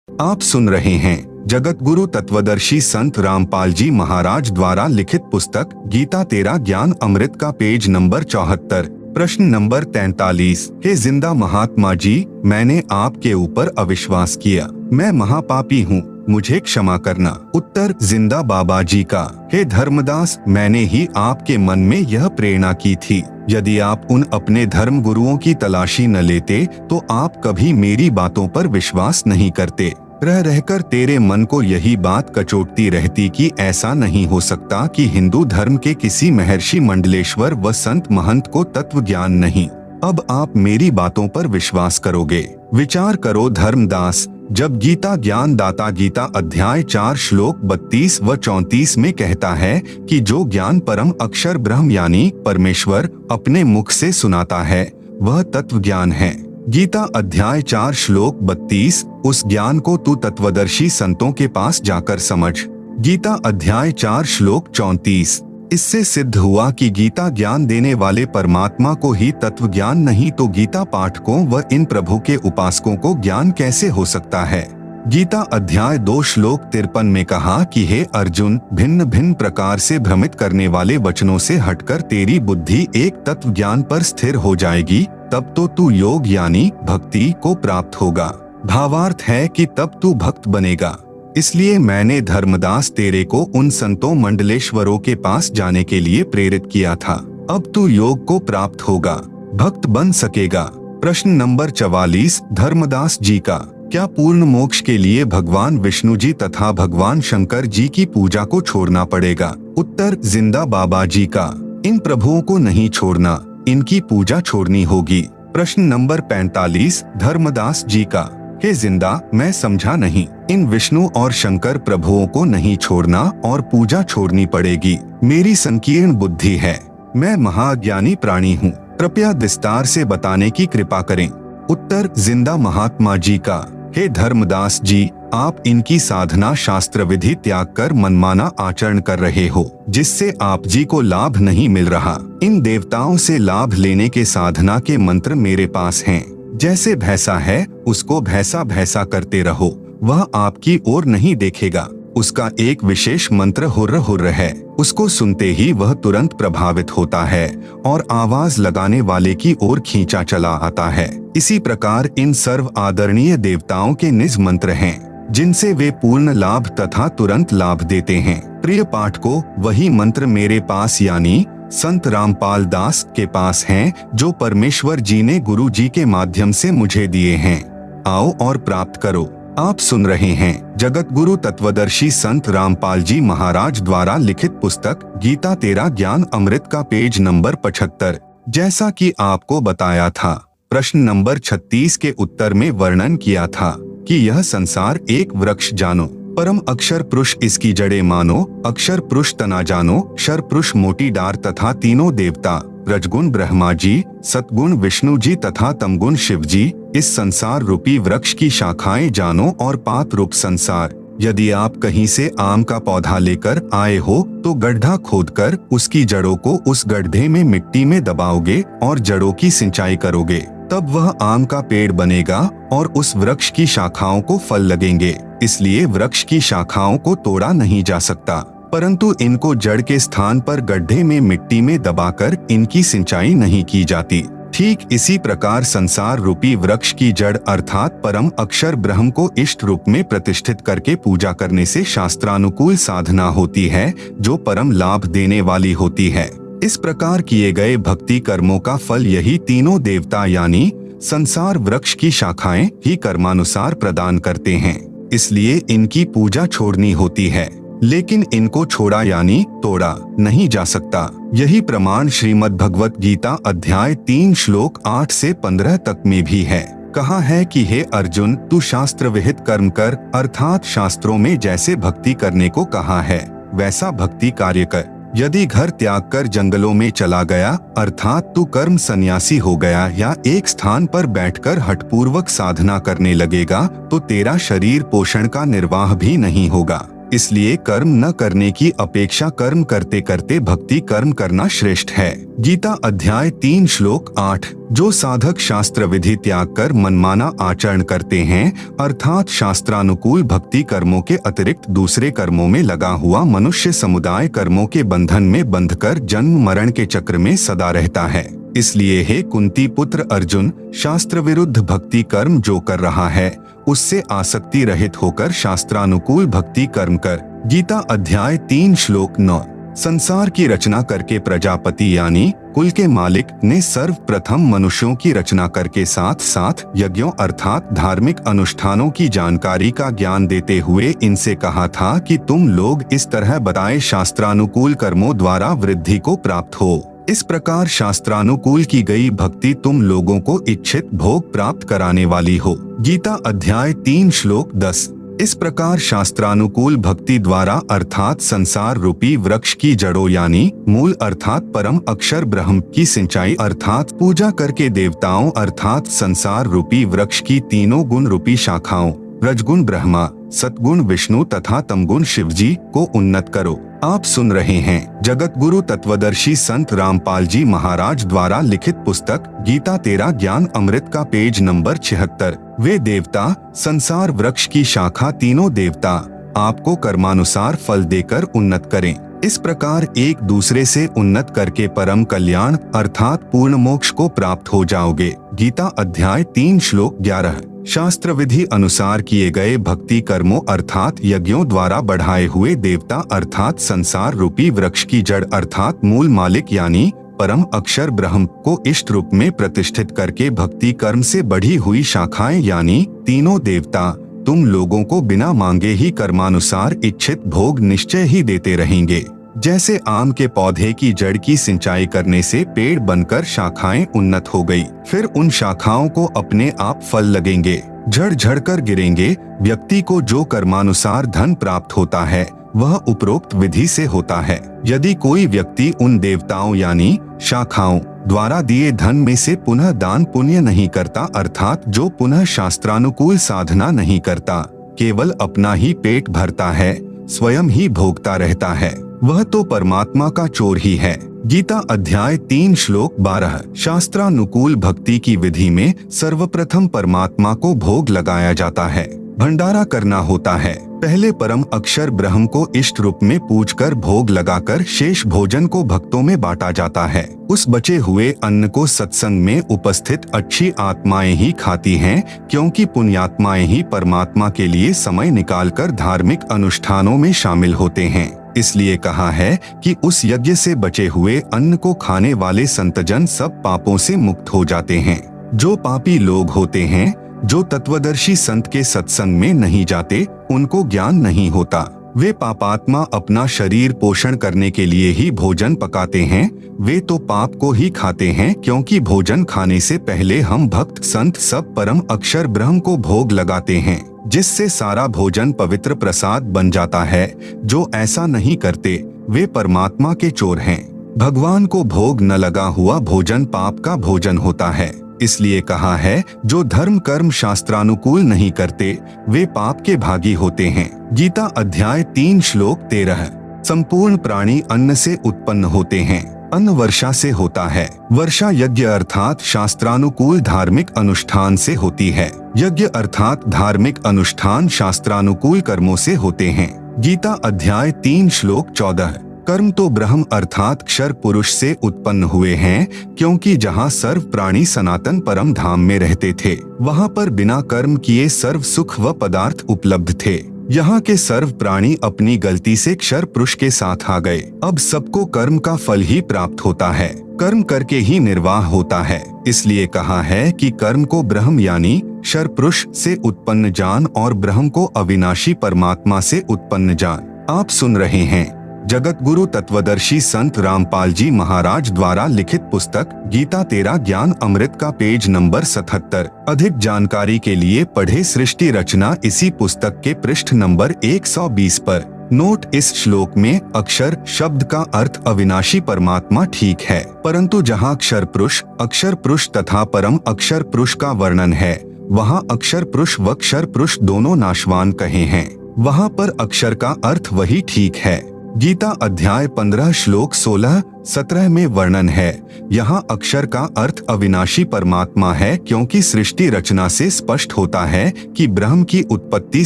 आप सुन रहे हैं जगत गुरु तत्वदर्शी संत रामपाल जी महाराज द्वारा लिखित पुस्तक गीता तेरा ज्ञान अमृत का पेज नंबर 74, प्रश्न नंबर 43। हे जिंदा महात्मा जी, मैंने आपके ऊपर अविश्वास किया, मैं महापापी हूँ, मुझे क्षमा करना। उत्तर जिंदा बाबा जी का, हे धर्मदास, मैंने ही आपके मन में यह प्रेरणा की थी। यदि आप उन अपने धर्म गुरुओं की तलाशी न लेते तो आप कभी मेरी बातों पर विश्वास नहीं करते। रह रहकर तेरे मन को यही बात कचोटती रहती कि ऐसा नहीं हो सकता कि हिंदू धर्म के किसी महर्षि मंडलेश्वर व संत महंत को तत्व ज्ञान नहीं। अब आप मेरी बातों पर विश्वास करोगे। विचार करो धर्मदास, जब गीता ज्ञान दाता गीता अध्याय 4 श्लोक 32 व 34 में कहता है कि जो ज्ञान परम अक्षर ब्रह्म यानी परमेश्वर अपने मुख से सुनाता है वह तत्व ज्ञान है। गीता अध्याय 4 श्लोक 32, उस ज्ञान को तू तत्वदर्शी संतों के पास जाकर समझ। गीता अध्याय 4 श्लोक 34। इससे सिद्ध हुआ कि गीता ज्ञान देने वाले परमात्मा को ही तत्व ज्ञान नहीं तो गीता पाठकों व इन प्रभु के उपासकों को ज्ञान कैसे हो सकता है। गीता अध्याय 2 श्लोक 53 में कहा कि हे अर्जुन, भिन्न भिन्न प्रकार से भ्रमित करने वाले वचनों से हटकर तेरी बुद्धि एक तत्व ज्ञान पर स्थिर हो जाएगी, तब तो तू योग यानी भक्ति को प्राप्त होगा। भावार्थ है कि तब तू भक्त बनेगा। इसलिए मैंने धर्मदास तेरे को उन संतों मंडलेश्वरों के पास जाने के लिए प्रेरित किया था। अब तू योग को प्राप्त होगा, भक्त बन सकेगा। प्रश्न नंबर 44 धर्मदास जी का, क्या पूर्ण मोक्ष के लिए भगवान विष्णु जी तथा भगवान शंकर जी की पूजा को छोड़ना पड़ेगा। उत्तर जिंदा बाबा जी का, इन प्रभुओं को नहीं छोड़ना, इनकी पूजा छोड़नी होगी। प्रश्न नंबर 45 धर्मदास जी का, हे जिंदा, मैं समझा नहीं, इन विष्णु और शंकर प्रभुओं को नहीं छोड़ना और पूजा छोड़नी पड़ेगी। मेरी संकीर्ण बुद्धि है, मैं महाज्ञानी प्राणी हूँ, कृपया विस्तार से बताने की कृपा करें। उत्तर जिंदा महात्मा जी का, हे धर्मदास जी, आप इनकी साधना शास्त्र विधि त्याग कर मनमाना आचरण कर रहे हो, जिससे आप जी को लाभ नहीं मिल रहा। इन देवताओं से लाभ लेने के साधना के मंत्र मेरे पास हैं। जैसे भैंसा है उसको भैंसा भैंसा करते रहो, वह आपकी ओर नहीं देखेगा। उसका एक विशेष मंत्र हुर्र हुर्र है, उसको सुनते ही वह तुरंत प्रभावित होता है और आवाज लगाने वाले की ओर खींचा चला आता है। इसी प्रकार इन सर्व आदरणीय देवताओं के निज मंत्र हैं, जिनसे वे पूर्ण लाभ तथा तुरंत लाभ देते हैं। प्रिय पाठकों, वही मंत्र मेरे पास यानी संत रामपाल दास के पास हैं, जो परमेश्वर जी ने गुरु जी के माध्यम से मुझे दिए हैं। आओ और प्राप्त करो। आप सुन रहे हैं जगत गुरु तत्वदर्शी संत रामपाल जी महाराज द्वारा लिखित पुस्तक गीता तेरा ज्ञान अमृत का पेज नंबर 75। जैसा कि आपको बताया था, प्रश्न नंबर 36 के उत्तर में वर्णन किया था कि यह संसार एक वृक्ष जानो, परम अक्षर पुरुष इसकी जड़ें मानो, अक्षर पुरुष तना जानो, क्षर पुरुष मोटी डार तथा तीनों देवता रजगुण ब्रह्मा जी, सतगुण विष्णु जी तथा तमगुण शिव जी, इस संसार रूपी वृक्ष की शाखाएं जानो और पात रूप संसार। यदि आप कहीं से आम का पौधा लेकर आए हो तो गड्ढा खोदकर उसकी जड़ों को उस गड्ढे में मिट्टी में दबाओगे और जड़ों की सिंचाई करोगे, तब वह आम का पेड़ बनेगा और उस वृक्ष की शाखाओं को फल लगेंगे। इसलिए वृक्ष की शाखाओं को तोड़ा नहीं जा सकता, परंतु इनको जड़ के स्थान पर गड्ढे में मिट्टी में दबाकर इनकी सिंचाई नहीं की जाती। ठीक इसी प्रकार संसार रूपी वृक्ष की जड़ अर्थात परम अक्षर ब्रह्म को इष्ट रूप में प्रतिष्ठित करके पूजा करने से शास्त्रानुकूल साधना होती है, जो परम लाभ देने वाली होती है। इस प्रकार किए गए भक्ति कर्मों का फल यही तीनों देवता यानी संसार वृक्ष की शाखाएं ही कर्मानुसार प्रदान करते हैं। इसलिए इनकी पूजा छोड़नी होती है, लेकिन इनको छोड़ा यानी तोड़ा नहीं जा सकता। यही प्रमाण श्रीमद् भगवत गीता अध्याय 3 श्लोक 8 से 15 तक में भी है। कहा है कि हे अर्जुन, तू शास्त्र विहित कर्म कर, अर्थात शास्त्रों में जैसे भक्ति करने को कहा है वैसा भक्ति कार्य कर। यदि घर त्याग कर जंगलों में चला गया, अर्थात तू कर्म सन्यासी हो गया या एक स्थान पर बैठकर हठपूर्वक साधना करने लगेगा, तो तेरा शरीर पोषण का निर्वाह भी नहीं होगा। इसलिए कर्म न करने की अपेक्षा कर्म करते करते भक्ति कर्म करना श्रेष्ठ है। गीता अध्याय 3 श्लोक 8। जो साधक शास्त्र विधि त्याग कर मनमाना आचरण करते हैं अर्थात शास्त्रानुकूल भक्ति कर्मों के अतिरिक्त दूसरे कर्मों में लगा हुआ मनुष्य समुदाय कर्मों के बंधन में बंधकर जन्म मरण के चक्र में सदा रहता है। इसलिए हे कुंती पुत्र अर्जुन, शास्त्र विरुद्ध भक्ति कर्म जो कर रहा है उससे आसक्ति रहित होकर शास्त्रानुकूल भक्ति कर्म कर। गीता अध्याय 3 श्लोक 9। संसार की रचना करके प्रजापति यानी कुल के मालिक ने सर्वप्रथम मनुष्यों की रचना करके साथ साथ यज्ञों अर्थात धार्मिक अनुष्ठानों की जानकारी का ज्ञान देते हुए इनसे कहा था कि तुम लोग इस तरह बताए शास्त्रानुकूल कर्मों द्वारा वृद्धि को प्राप्त हो। इस प्रकार शास्त्रानुकूल की गई भक्ति तुम लोगों को इच्छित भोग प्राप्त कराने वाली हो। गीता अध्याय 3 श्लोक 10। इस प्रकार शास्त्रानुकूल भक्ति द्वारा अर्थात संसार रूपी वृक्ष की जड़ों यानी मूल अर्थात परम अक्षर ब्रह्म की सिंचाई अर्थात पूजा करके देवताओं अर्थात संसार रूपी वृक्ष की तीनों गुण रूपी शाखाओं रजगुण ब्रह्मा, सतगुण विष्णु तथा तमगुण शिवजी को उन्नत करो। आप सुन रहे हैं जगत गुरु तत्वदर्शी संत रामपाल जी महाराज द्वारा लिखित पुस्तक गीता तेरा ज्ञान अमृत का पेज नंबर 76। वे देवता संसार वृक्ष की शाखा तीनों देवता आपको कर्मानुसार फल देकर उन्नत करें। इस प्रकार एक दूसरे से उन्नत करके परम कल्याण अर्थात पूर्ण मोक्ष को प्राप्त हो जाओगे। गीता अध्याय 3 श्लोक 11। शास्त्र विधि अनुसार किए गए भक्ति कर्मों अर्थात यज्ञों द्वारा बढ़ाए हुए देवता अर्थात संसार रूपी वृक्ष की जड़ अर्थात मूल मालिक यानी परम अक्षर ब्रह्म को इष्ट रूप में प्रतिष्ठित करके भक्ति कर्म से बढ़ी हुई शाखाएं यानी तीनों देवता तुम लोगों को बिना मांगे ही कर्मानुसार इच्छित भोग निश्चय ही देते रहेंगे। जैसे आम के पौधे की जड़ की सिंचाई करने से पेड़ बनकर शाखाएं उन्नत हो गई, फिर उन शाखाओं को अपने आप फल लगेंगे, झड़ झड़ कर गिरेंगे। व्यक्ति को जो कर्मानुसार धन प्राप्त होता है वह उपरोक्त विधि से होता है। यदि कोई व्यक्ति उन देवताओं यानी शाखाओं द्वारा दिए धन में से पुनः दान पुण्य नहीं करता अर्थात जो पुनः शास्त्रानुकूल साधना नहीं करता, केवल अपना ही पेट भरता है, स्वयं ही भोगता रहता है, वह तो परमात्मा का चोर ही है। गीता अध्याय 3 श्लोक 12। शास्त्रानुकूल भक्ति की विधि में सर्वप्रथम परमात्मा को भोग लगाया जाता है, भंडारा करना होता है। पहले परम अक्षर ब्रह्म को इष्ट रूप में पूजकर भोग लगाकर शेष भोजन को भक्तों में बांटा जाता है। उस बचे हुए अन्न को सत्संग में उपस्थित अच्छी आत्माएं ही खाती हैं, क्योंकि पुण्यात्माएं ही परमात्मा के लिए समय निकालकर धार्मिक अनुष्ठानों में शामिल होते हैं। इसलिए कहा है कि उस यज्ञ से बचे हुए अन्न को खाने वाले संतजन सब पापों से मुक्त हो जाते हैं। जो पापी लोग होते हैं, जो तत्वदर्शी संत के सत्संग में नहीं जाते, उनको ज्ञान नहीं होता। वे पापात्मा अपना शरीर पोषण करने के लिए ही भोजन पकाते हैं, वे तो पाप को ही खाते हैं, क्योंकि भोजन खाने से पहले हम भक्त संत सब परम अक्षर ब्रह्म को भोग लगाते हैं, जिससे सारा भोजन पवित्र प्रसाद बन जाता है। जो ऐसा नहीं करते वे परमात्मा के चोर हैं। भगवान को भोग न लगा हुआ भोजन पाप का भोजन होता है। इसलिए कहा है जो धर्म कर्म शास्त्रानुकूल नहीं करते वे पाप के भागी होते हैं। गीता अध्याय 3 श्लोक 13। संपूर्ण प्राणी अन्न से उत्पन्न होते हैं, अन्न वर्षा से होता है। वर्षा यज्ञ अर्थात शास्त्रानुकूल धार्मिक अनुष्ठान से होती है। यज्ञ अर्थात धार्मिक अनुष्ठान शास्त्रानुकूल कर्मों से होते हैं। गीता अध्याय 3 श्लोक 14। कर्म तो ब्रह्म अर्थात क्षर पुरुष से उत्पन्न हुए हैं, क्योंकि जहाँ सर्व प्राणी सनातन परम धाम में रहते थे, वहाँ पर बिना कर्म किए सर्व सुख व पदार्थ उपलब्ध थे। यहाँ के सर्व प्राणी अपनी गलती से क्षर पुरुष के साथ आ गए। अब सबको कर्म का फल ही प्राप्त होता है, कर्म करके ही निर्वाह होता है। इसलिए कहा है कि कर्म को ब्रह्म यानी क्षर पुरुष से उत्पन्न जान और ब्रह्म को अविनाशी परमात्मा से उत्पन्न जान। आप सुन रहे हैं जगत गुरु तत्वदर्शी संत रामपाल जी महाराज द्वारा लिखित पुस्तक गीता तेरा ज्ञान अमृत का पेज नंबर 77। अधिक जानकारी के लिए पढ़े सृष्टि रचना इसी पुस्तक के पृष्ठ नंबर 120 पर। नोट: इस श्लोक में अक्षर शब्द का अर्थ अविनाशी परमात्मा ठीक है, परंतु जहाँ अक्षर पुरुष तथा परम अक्षर पुरुष का वर्णन है, वहाँ अक्षर पुरुष व क्षर पुरुष दोनों नाशवान कहे हैं। वहाँ पर अक्षर का अर्थ वही ठीक है। गीता अध्याय 15 श्लोक 16-17 में वर्णन है। यहाँ अक्षर का अर्थ अविनाशी परमात्मा है, क्योंकि सृष्टि रचना से स्पष्ट होता है कि ब्रह्म की उत्पत्ति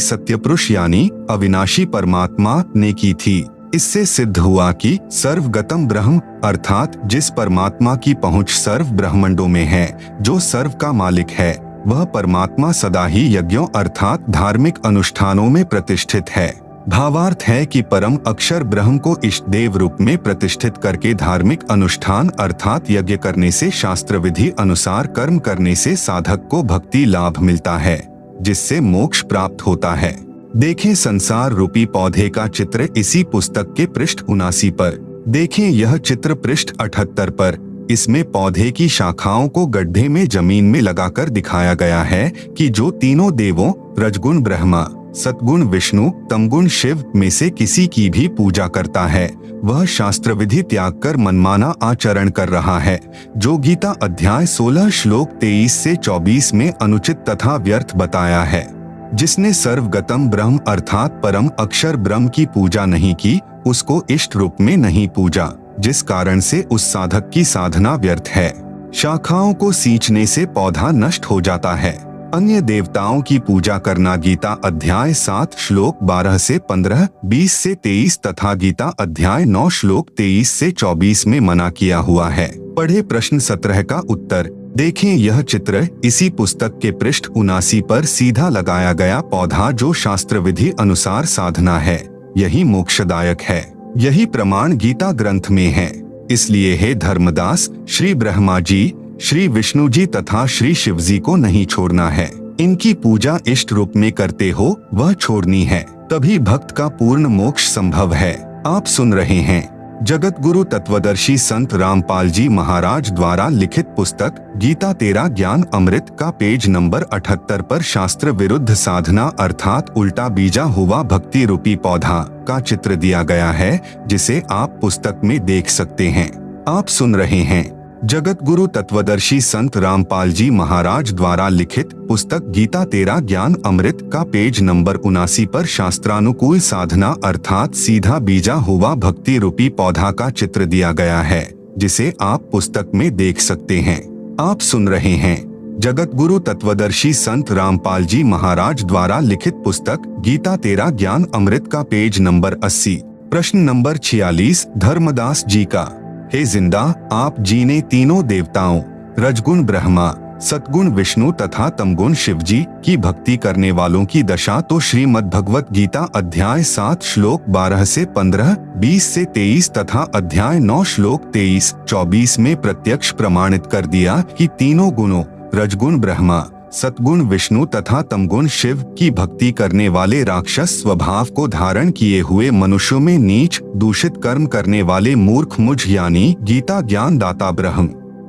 सत्यपुरुष यानी अविनाशी परमात्मा ने की थी। इससे सिद्ध हुआ कि सर्वगतम ब्रह्म अर्थात जिस परमात्मा की पहुंच सर्व ब्रह्मांडों में है, जो सर्व का मालिक है, वह परमात्मा सदा ही यज्ञों अर्थात धार्मिक अनुष्ठानों में प्रतिष्ठित है। भावार्थ है कि परम अक्षर ब्रह्म को इष्ट देव रूप में प्रतिष्ठित करके धार्मिक अनुष्ठान अर्थात यज्ञ करने से शास्त्र विधि अनुसार कर्म करने से साधक को भक्ति लाभ मिलता है, जिससे मोक्ष प्राप्त होता है। देखें संसार रूपी पौधे का चित्र इसी पुस्तक के पृष्ठ 79 पर। देखें यह चित्र पृष्ठ 78 पर। इसमें पौधे की शाखाओं को गड्ढे में जमीन में लगाकर दिखाया गया है कि जो तीनों देवों रजगुण ब्रह्मा, सतगुण विष्णु, तमगुण शिव में से किसी की भी पूजा करता है, वह शास्त्र विधि त्याग कर मनमाना आचरण कर रहा है, जो गीता अध्याय 16 श्लोक 23 से 24 में अनुचित तथा व्यर्थ बताया है। जिसने सर्वगतम ब्रह्म अर्थात परम अक्षर ब्रह्म की पूजा नहीं की, उसको इष्ट रूप में नहीं पूजा, जिस कारण से उस साधक की साधना व्यर्थ है। शाखाओं को सींचने से पौधा नष्ट हो जाता है। अन्य देवताओं की पूजा करना गीता अध्याय 7 श्लोक 12 से 15, 20 से 23 तथा गीता अध्याय 9 श्लोक 23 से 24 में मना किया हुआ है। पढ़े प्रश्न 17 का उत्तर। देखें यह चित्र इसी पुस्तक के पृष्ठ 79 पर सीधा लगाया गया पौधा जो शास्त्र विधि अनुसार साधना है, यही मोक्षदायक है। यही प्रमाण गीता ग्रंथ में है। इसलिए हे धर्मदास, श्री ब्रह्मा जी, श्री विष्णु जी तथा श्री शिव जी को नहीं छोड़ना है। इनकी पूजा इष्ट रूप में करते हो वह छोड़नी है, तभी भक्त का पूर्ण मोक्ष संभव है। आप सुन रहे हैं जगत गुरु तत्वदर्शी संत रामपाल जी महाराज द्वारा लिखित पुस्तक गीता तेरा ज्ञान अमृत का पेज नंबर 78 पर शास्त्र विरुद्ध साधना अर्थात उल्टा बीजा हुआ भक्ति रूपी पौधा का चित्र दिया गया है, जिसे आप पुस्तक में देख सकते हैं। आप सुन रहे हैं जगत गुरु तत्वदर्शी संत रामपाल जी महाराज द्वारा लिखित पुस्तक गीता तेरा ज्ञान अमृत का पेज नंबर 79 पर शास्त्रानुकूल साधना अर्थात सीधा बीजा हुआ भक्ति रूपी पौधा का चित्र दिया गया है, जिसे आप पुस्तक में देख सकते हैं। आप सुन रहे हैं जगत गुरु तत्वदर्शी संत रामपाल जी महाराज द्वारा लिखित पुस्तक गीता तेरा ज्ञान अमृत का पेज नंबर 80। प्रश्न नंबर 46 धर्मदास जी का। हे जिंदा आप जी ने तीनों देवताओं रजगुण ब्रह्मा, सतगुण विष्णु तथा तमगुण शिव जी की भक्ति करने वालों की दशा तो श्रीमद् भगवत गीता अध्याय 7 श्लोक 12 से 15, 20 से 23 तथा अध्याय 9 श्लोक 23-24 में प्रत्यक्ष प्रमाणित कर दिया कि तीनों गुणों रजगुण ब्रह्मा, सतगुण विष्णु तथा तमगुण शिव की भक्ति करने वाले राक्षस स्वभाव को धारण किए हुए मनुष्यों में नीच दूषित कर्म करने वाले मूर्ख मुझ यानी गीता ज्ञान दाता ब्रह्म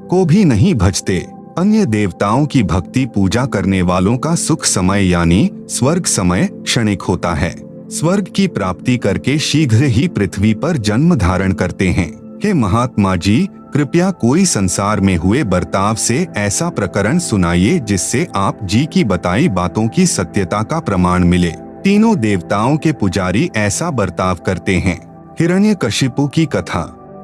को भी नहीं भजते। अन्य देवताओं की भक्ति पूजा करने वालों का सुख समय यानी स्वर्ग समय क्षणिक होता है। स्वर्ग की प्राप्ति करके शीघ्र ही पृथ्वी पर जन्म धारण करते हैं। हे महात्मा जी, कृपया कोई संसार में हुए बर्ताव से ऐसा प्रकरण सुनाइए जिससे आप जी की बताई बातों की सत्यता का प्रमाण मिले। तीनों देवताओं के पुजारी ऐसा बर्ताव करते हैं। हिरण्यकशिपु की कथा।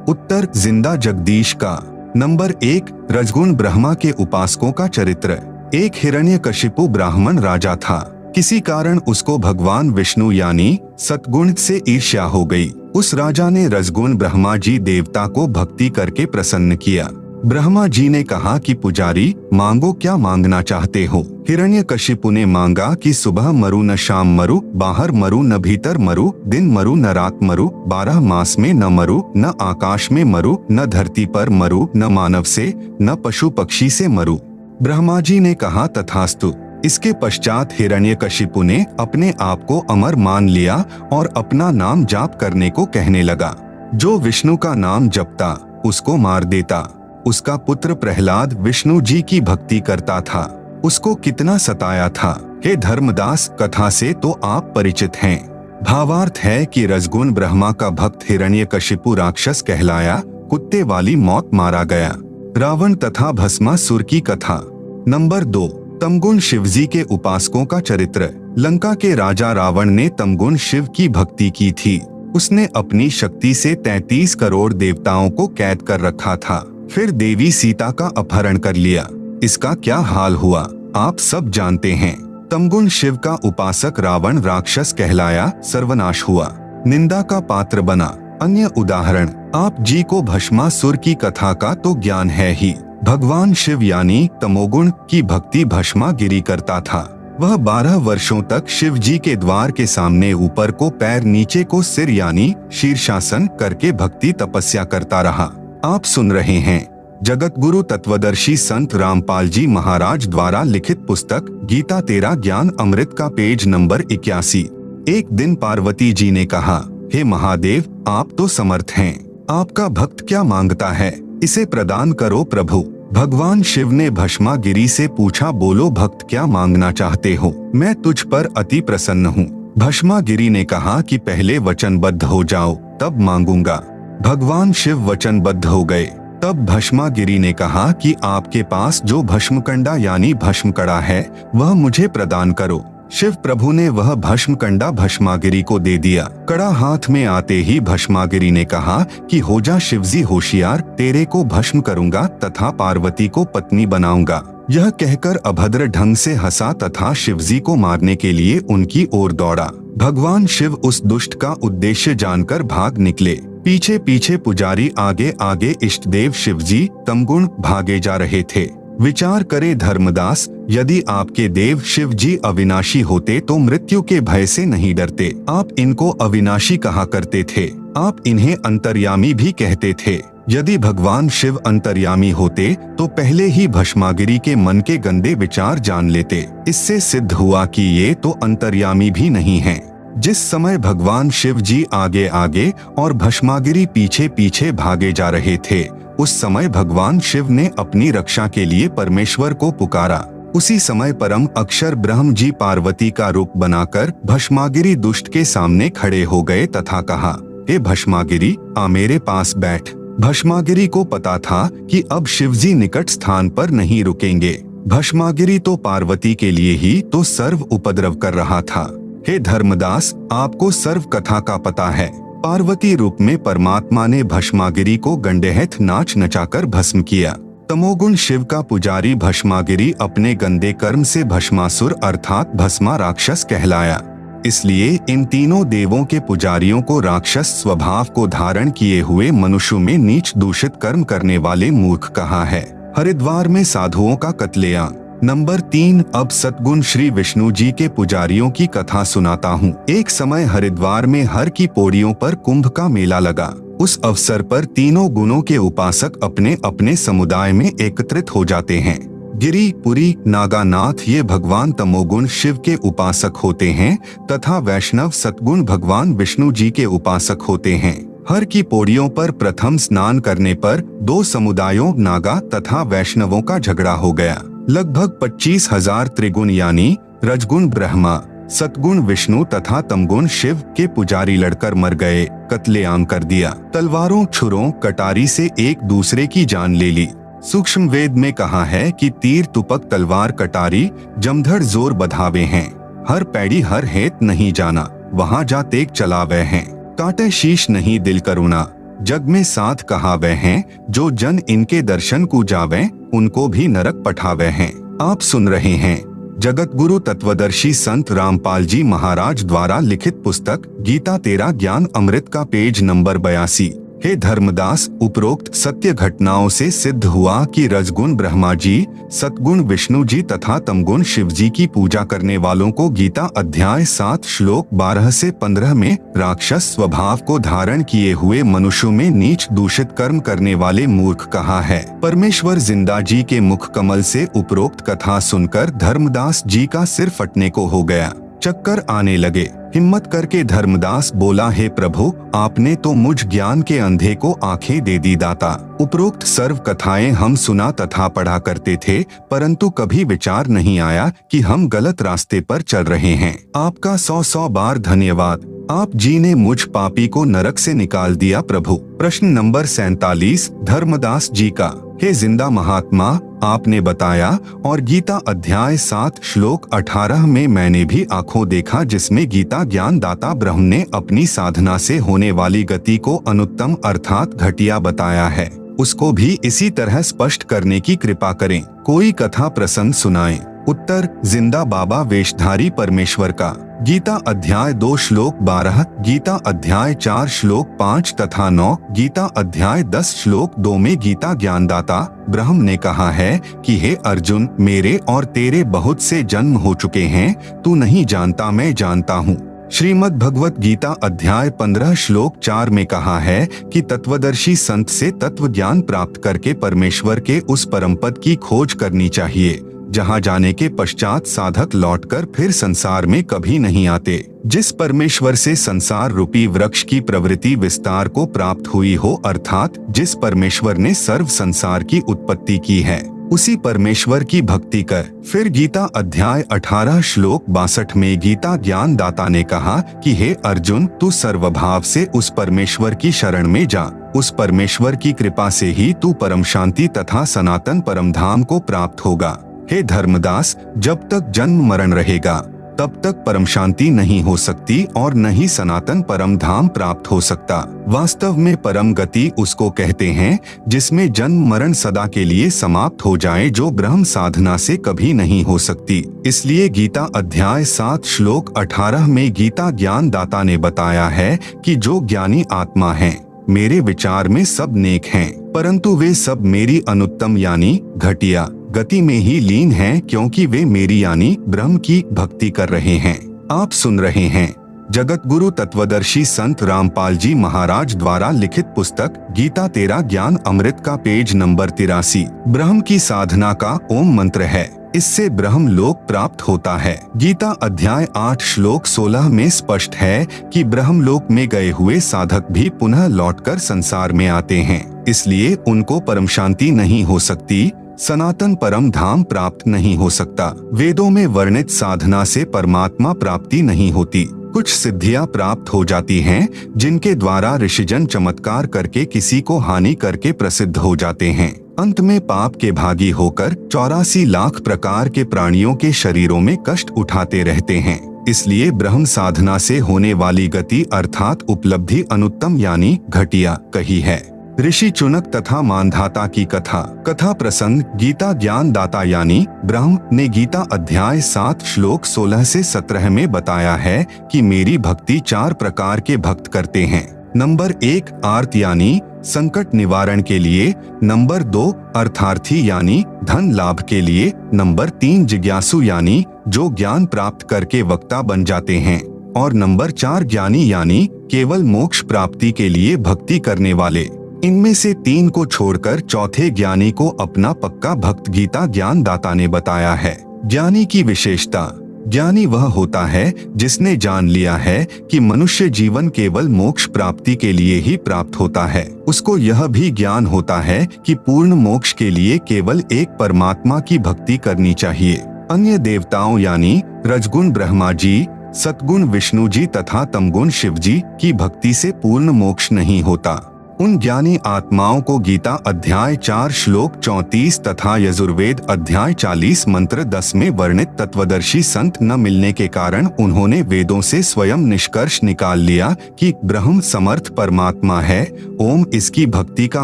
उत्तर जिंदा जगदीश का। नंबर 1 रजगुण ब्रह्मा के उपासकों का चरित्र। एक हिरण्यकशिपु ब्राह्मण राजा था। किसी कारण उसको भगवान विष्णु यानी सतगुण से ईर्ष्या हो गई। उस राजा ने रजगुण ब्रह्मा जी देवता को भक्ति करके प्रसन्न किया। ब्रह्मा जी ने कहा कि पुजारी मांगो, क्या मांगना चाहते हो? हिरण्यकशिपु ने मांगा कि सुबह मरू न शाम मरू, बाहर मरू न भीतर मरू, दिन मरू न रात मरू, 12 मास में न मरू, न आकाश में मरू, न धरती पर मरू, न मानव से न पशु पक्षी से मरू। ब्रह्मा जी ने कहा तथास्तु। इसके पश्चात हिरण्यकशिपु ने अपने आप को अमर मान लिया और अपना नाम जाप करने को कहने लगा। जो विष्णु का नाम जपता उसको मार देता। उसका पुत्र प्रहलाद विष्णु जी की भक्ति करता था। उसको कितना सताया था। हे धर्मदास, कथा से तो आप परिचित हैं। भावार्थ है कि रजगुण ब्रह्मा का भक्त हिरण्यकशिपु राक्षस कहलाया, कुत्ते वाली मौत मारा गया। रावण तथा भस्मासुर की कथा। नंबर 2 तमगुण शिवजी के उपासकों का चरित्र। लंका के राजा रावण ने तमगुण शिव की भक्ति की थी। उसने अपनी शक्ति से 33 करोड़ देवताओं को कैद कर रखा था, फिर देवी सीता का अपहरण कर लिया। इसका क्या हाल हुआ आप सब जानते हैं। तमगुण शिव का उपासक रावण राक्षस कहलाया, सर्वनाश हुआ, निंदा का पात्र बना। अन्य उदाहरण, आप जी को भस्मासुर की कथा का तो ज्ञान है ही। भगवान शिव यानी तमोगुण की भक्ति भस्मागिरी करता था। वह 12 वर्षों तक शिव जी के द्वार के सामने ऊपर को पैर नीचे को सिर यानी शीर्षासन करके भक्ति तपस्या करता रहा। आप सुन रहे हैं जगत गुरु तत्वदर्शी संत रामपाल जी महाराज द्वारा लिखित पुस्तक गीता तेरा ज्ञान अमृत का पेज नंबर 81। एक दिन पार्वती जी ने कहा, हे महादेव, आप तो समर्थ हैं, आपका भक्त क्या मांगता है, इसे प्रदान करो प्रभु। भगवान शिव ने भस्मागिरी से पूछा, बोलो भक्त क्या मांगना चाहते हो, मैं तुझ पर अति प्रसन्न हूँ। भस्मागिरी ने कहा कि पहले वचनबद्ध हो जाओ तब मांगूंगा। भगवान शिव वचनबद्ध हो गए। तब भस्मागिरी ने कहा कि आपके पास जो भस्मकंडा यानी भस्मकड़ा है वह मुझे प्रदान करो। शिव प्रभु ने वह भस्मकंडा भस्मागिरी को दे दिया। कड़ा हाथ में आते ही भस्मागिरी ने कहा कि हो जा शिवजी होशियार, तेरे को भस्म करूंगा तथा पार्वती को पत्नी बनाऊंगा। यह कहकर अभद्र ढंग से हंसा तथा शिवजी को मारने के लिए उनकी ओर दौड़ा। भगवान शिव उस दुष्ट का उद्देश्य जानकर भाग निकले। पीछे पीछे पुजारी, आगे आगे इष्टदेव शिवजी तमगुण भागे जा रहे थे। विचार करे धर्मदास, यदि आपके देव शिव जी अविनाशी होते तो मृत्यु के भय से नहीं डरते। आप इनको अविनाशी कहा करते थे, आप इन्हें अंतर्यामी भी कहते थे। यदि भगवान शिव अंतर्यामी होते तो पहले ही भस्मागिरी के मन के गंदे विचार जान लेते। इससे सिद्ध हुआ कि ये तो अंतर्यामी भी नहीं हैं। जिस समय भगवान शिव जी आगे आगे और भस्मागिरी पीछे पीछे भागे जा रहे थे, उस समय भगवान शिव ने अपनी रक्षा के लिए परमेश्वर को पुकारा। उसी समय परम अक्षर ब्रह्म जी पार्वती का रूप बनाकर भस्मागिरी दुष्ट के सामने खड़े हो गए तथा कहा, हे भस्मागिरी, आ मेरे पास बैठ। भस्मागिरी को पता था कि अब शिवजी निकट स्थान पर नहीं रुकेंगे। भस्मागिरी तो पार्वती के लिए ही तो सर्व उपद्रव कर रहा था। हे धर्मदास, आपको सर्व कथा का पता है। पार्वती रूप में परमात्मा ने भस्मागिरी को गंडेहथ नाच नचाकर भस्म किया। तमोगुण शिव का पुजारी भस्मागिरी अपने गंदे कर्म से भस्मासुर अर्थात भस्मा राक्षस कहलाया। इसलिए इन तीनों देवों के पुजारियों को राक्षस स्वभाव को धारण किए हुए मनुष्यों में नीच दूषित कर्म करने वाले मूर्ख कहा है। हरिद्वार में साधुओं का कत्लेआम। नंबर 3। अब सतगुण श्री विष्णु जी के पुजारियों की कथा सुनाता हूँ। एक समय हरिद्वार में हर की पौड़ियों पर कुंभ का मेला लगा। उस अवसर पर तीनों गुणों के उपासक अपने अपने समुदाय में एकत्रित हो जाते हैं। गिरि, पुरी, नागानाथ ये भगवान तमोगुण शिव के उपासक होते हैं तथा वैष्णव सतगुण भगवान विष्णु जी के उपासक होते हैं। हर की पौड़ियों पर प्रथम स्नान करने पर दो समुदायों नागा तथा वैष्णवों का झगड़ा हो गया। लगभग 25,000 त्रिगुण यानी रजगुण ब्रह्मा, सतगुण विष्णु तथा तमगुण शिव के पुजारी लड़कर मर गए, कत्लेआम कर दिया। तलवारों, छुरों, कटारी से एक दूसरे की जान ले ली। सूक्ष्म वेद में कहा है कि तीर, तुपक, तलवार, कटारी जमधड़ जोर बधावे हैं। हर पैड़ी हर हेत नहीं जाना, वहाँ जा तेग चलावे हैं। काटे शीश नहीं दिल करुणा, जग में साथ कहावे हैं। जो जन इनके दर्शन को जावे, उनको भी नरक पठावे हैं। आप सुन रहे हैं जगत गुरु तत्वदर्शी संत रामपाल जी महाराज द्वारा लिखित पुस्तक गीता तेरा ज्ञान अमृत का पेज नंबर 82। हे धर्मदास, उपरोक्त सत्य घटनाओं से सिद्ध हुआ कि रजगुण ब्रह्मा जी, सतगुण विष्णु जी तथा तमगुण शिव जी की पूजा करने वालों को गीता अध्याय 7 श्लोक 12 से 15 में राक्षस स्वभाव को धारण किए हुए मनुष्यों में नीच दूषित कर्म करने वाले मूर्ख कहा है। परमेश्वर जिंदा जी के मुख कमल से उपरोक्त कथा सुनकर धर्मदास जी का सिर फटने को हो गया, चक्कर आने लगे। हिम्मत करके धर्मदास बोला, हे प्रभु, आपने तो मुझ ज्ञान के अंधे को आंखें दे दी दाता। उपरोक्त सर्व कथाएं हम सुना तथा पढ़ा करते थे, परंतु कभी विचार नहीं आया कि हम गलत रास्ते पर चल रहे हैं। आपका 100 बार धन्यवाद। आप जी ने मुझ पापी को नरक से निकाल दिया प्रभु। प्रश्न नंबर 47 धर्मदास जी का हे जिंदा महात्मा, आपने बताया और गीता अध्याय 7 श्लोक 18 में मैंने भी आंखों देखा, जिसमें गीता ज्ञान दाता ब्रह्म ने अपनी साधना से होने वाली गति को अनुत्तम अर्थात घटिया बताया है। उसको भी इसी तरह स्पष्ट करने की कृपा करें। कोई कथा प्रसंग सुनाएं। उत्तर, जिंदा बाबा वेशधारी परमेश्वर का। गीता अध्याय 2 श्लोक 12, गीता अध्याय 4 श्लोक 5 तथा 9, गीता अध्याय 10 श्लोक 2 में गीता ज्ञानदाता ब्रह्म ने कहा है कि हे अर्जुन, मेरे और तेरे बहुत से जन्म हो चुके हैं, तू नहीं जानता, मैं जानता हूँ। श्रीमद् भगवत गीता अध्याय 15 श्लोक 4 में कहा है कि तत्वदर्शी संत से तत्व ज्ञान प्राप्त करके परमेश्वर के उस परम पद की खोज करनी चाहिए, जहाँ जाने के पश्चात साधक लौटकर फिर संसार में कभी नहीं आते। जिस परमेश्वर से संसार रूपी वृक्ष की प्रवृत्ति विस्तार को प्राप्त हुई हो, अर्थात जिस परमेश्वर ने सर्व संसार की उत्पत्ति की है, उसी परमेश्वर की भक्ति कर। फिर गीता अध्याय 18 श्लोक 62 में गीता ज्ञान दाता ने कहा कि हे अर्जुन, तू सर्वभाव से उस परमेश्वर की शरण में जा। उस परमेश्वर की कृपा से ही तू परम शांति तथा सनातन परम धाम को प्राप्त होगा। हे धर्मदास, जब तक जन्म मरण रहेगा तब तक परम शांति नहीं हो सकती और न ही सनातन परम धाम प्राप्त हो सकता। वास्तव में परम गति उसको कहते हैं जिसमें जन्म मरण सदा के लिए समाप्त हो जाए, जो ब्रह्म साधना से कभी नहीं हो सकती। इसलिए गीता अध्याय 7 श्लोक 18 में गीता ज्ञान दाता ने बताया है कि जो ज्ञानी आत्मा है, मेरे विचार में सब नेक हैं, परंतु वे सब मेरी अनुत्तम यानी घटिया गति में ही लीन हैं, क्योंकि वे मेरी यानी ब्रह्म की भक्ति कर रहे हैं। आप सुन रहे हैं जगत गुरु तत्वदर्शी संत रामपाल जी महाराज द्वारा लिखित पुस्तक गीता तेरा ज्ञान अमृत का पेज नंबर 83। ब्रह्म की साधना का ओम मंत्र है, इससे ब्रह्म लोक प्राप्त होता है। गीता अध्याय 8 श्लोक 16 में स्पष्ट है कि ब्रह्म लोक में गए हुए साधक भी पुनः लौटकर संसार में आते हैं, इसलिए उनको परम शांति नहीं हो सकती, सनातन परम धाम प्राप्त नहीं हो सकता। वेदों में वर्णित साधना से परमात्मा प्राप्ति नहीं होती। कुछ सिद्धियां प्राप्त हो जाती हैं, जिनके द्वारा ऋषिजन चमत्कार करके किसी को हानि करके प्रसिद्ध हो जाते हैं। अंत में पाप के भागी होकर 84 लाख प्रकार के प्राणियों के शरीरों में कष्ट उठाते रहते हैं। इसलिए ब्रह्म साधना से होने वाली गति अर्थात उपलब्धि अनुत्तम यानी घटिया कही है। ऋषि चुनक तथा मानधाता की कथा प्रसंग। गीता ज्ञान दाता यानी ब्रह्म ने गीता अध्याय 7 श्लोक 16 से 17 में बताया है कि मेरी भक्ति 4 प्रकार के भक्त करते हैं। नंबर 1 आर्त यानी संकट निवारण के लिए, नंबर 2 अर्थार्थी यानी धन लाभ के लिए, नंबर 3 जिज्ञासु यानी जो ज्ञान प्राप्त करके वक्ता बन जाते हैं, और नंबर 4 ज्ञानी यानी केवल मोक्ष प्राप्ति के लिए भक्ति करने वाले। इनमें से 3 को छोड़कर चौथे ज्ञानी को अपना पक्का भक्त गीता ज्ञान दाता ने बताया है। ज्ञानी की विशेषता। ज्ञानी वह होता है जिसने जान लिया है कि मनुष्य जीवन केवल मोक्ष प्राप्ति के लिए ही प्राप्त होता है। उसको यह भी ज्ञान होता है कि पूर्ण मोक्ष के लिए केवल एक परमात्मा की भक्ति करनी चाहिए। अन्य देवताओं यानी रजगुण ब्रह्मा जी, सतगुण विष्णु जी तथा तमगुण शिव जी की भक्ति से पूर्ण मोक्ष नहीं होता। उन ज्ञानी आत्माओं को गीता अध्याय 4 श्लोक 34 तथा यजुर्वेद अध्याय 40 मंत्र 10 में वर्णित तत्वदर्शी संत न मिलने के कारण उन्होंने वेदों से स्वयं निष्कर्ष निकाल लिया कि ब्रह्म समर्थ परमात्मा है। ओम इसकी भक्ति का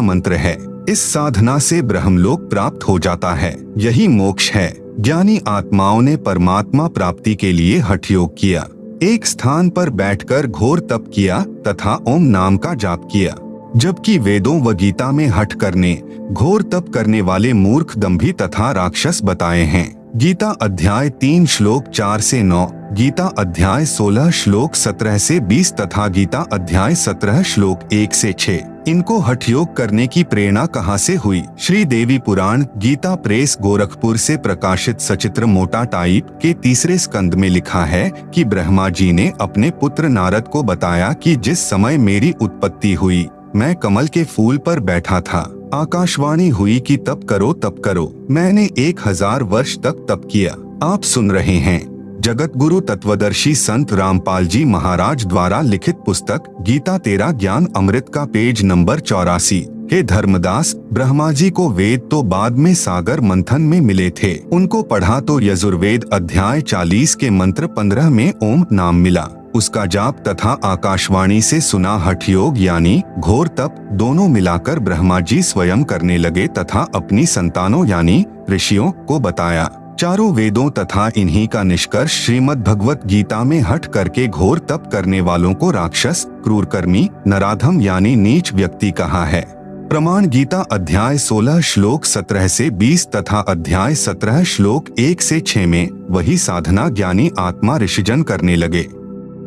मंत्र है। इस साधना से ब्रह्मलोक प्राप्त हो जाता है, यही मोक्ष है। ज्ञानी आत्माओं ने परमात्मा प्राप्ति के लिए हठ योग किया, एक स्थान पर बैठकर घोर तप किया तथा ओम नाम का जाप किया, जबकि वेदों व गीता में हठ करने घोर तप करने वाले मूर्ख दंभी तथा राक्षस बताए हैं। गीता अध्याय 3 श्लोक 4 से 9, गीता अध्याय 16 श्लोक 17 से 20 तथा गीता अध्याय 17 श्लोक 1 से 6। इनको हठ योग करने की प्रेरणा कहाँ से हुई? श्री देवी पुराण गीता प्रेस गोरखपुर से प्रकाशित सचित्र मोटा टाइप के 3 स्कंद में लिखा है कि ब्रह्मा जी ने अपने पुत्र नारद को बताया कि जिस समय मेरी उत्पत्ति हुई मैं कमल के फूल पर बैठा था। आकाशवाणी हुई कि तप करो। मैंने 1000 वर्ष तक तप किया। आप सुन रहे हैं जगत गुरु तत्वदर्शी संत रामपाल जी महाराज द्वारा लिखित पुस्तक गीता तेरा ज्ञान अमृत का पेज नंबर 84। हे धर्मदास, ब्रह्मा जी को वेद तो बाद में सागर मंथन में मिले थे। उनको पढ़ा तो यजुर्वेद अध्याय 40 के मंत्र 15 में ओम नाम मिला। उसका जाप तथा आकाशवाणी से सुना हठ योग यानी घोर तप दोनों मिलाकर ब्रह्मा जी स्वयं करने लगे तथा अपनी संतानों यानी ऋषियों को बताया। चारों वेदों तथा इन्हीं का निष्कर्ष श्रीमद् भगवत गीता में हठ करके घोर तप करने वालों को राक्षस, क्रूरकर्मी, नराधम यानी नीच व्यक्ति कहा है। प्रमाण गीता अध्याय 16 श्लोक 17 से 20 तथा अध्याय 17 श्लोक 1 से 6 में वही साधना ज्ञानी आत्मा ऋषिजन करने लगे।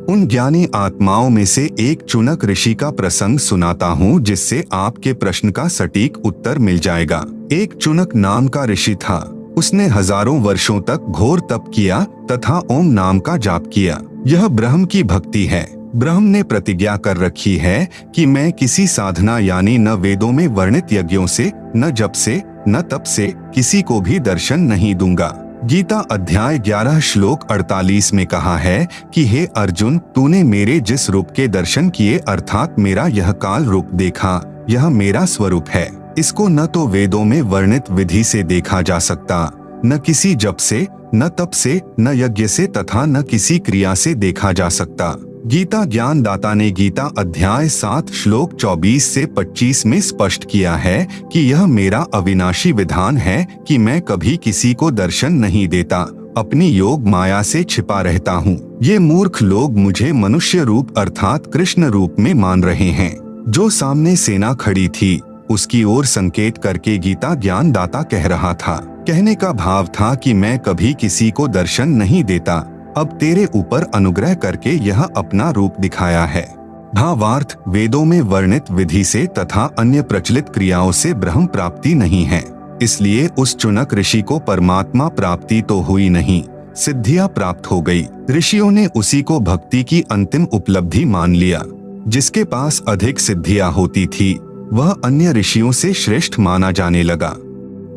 उन ज्ञानी आत्माओं में से एक चुनक ऋषि का प्रसंग सुनाता हूँ जिससे आपके प्रश्न का सटीक उत्तर मिल जाएगा। एक चुनक नाम का ऋषि था। उसने हजारों वर्षों तक घोर तप किया तथा ओम नाम का जाप किया। यह ब्रह्म की भक्ति है। ब्रह्म ने प्रतिज्ञा कर रखी है कि मैं किसी साधना यानी न वेदों में वर्णित यज्ञों से, न जप से, न तप से किसी को भी दर्शन नहीं दूंगा। गीता अध्याय 11 श्लोक 48 में कहा है कि हे अर्जुन, तूने मेरे जिस रूप के दर्शन किए अर्थात मेरा यह काल रूप देखा, यह मेरा स्वरूप है। इसको न तो वेदों में वर्णित विधि से देखा जा सकता, न किसी जप से, न तप से, न यज्ञ से तथा न किसी क्रिया से देखा जा सकता। गीता ज्ञान दाता ने गीता अध्याय 7 श्लोक 24 से 25 में स्पष्ट किया है कि यह मेरा अविनाशी विधान है कि मैं कभी किसी को दर्शन नहीं देता, अपनी योग माया से छिपा रहता हूँ। ये मूर्ख लोग मुझे मनुष्य रूप अर्थात कृष्ण रूप में मान रहे हैं। जो सामने सेना खड़ी थी उसकी ओर संकेत करके गीता ज्ञान दाता कह रहा था। कहने का भाव था कि मैं कभी किसी को दर्शन नहीं देता, अब तेरे ऊपर अनुग्रह करके यह अपना रूप दिखाया है। भावार्थ, वेदों में वर्णित विधि से तथा अन्य प्रचलित क्रियाओं से ब्रह्म प्राप्ति नहीं है, इसलिए उस चुनक ऋषि को परमात्मा प्राप्ति तो हुई नहीं, सिद्धियां प्राप्त हो गई। ऋषियों ने उसी को भक्ति की अंतिम उपलब्धि मान लिया। जिसके पास अधिक सिद्धियां होती थी वह अन्य ऋषियों से श्रेष्ठ माना जाने लगा।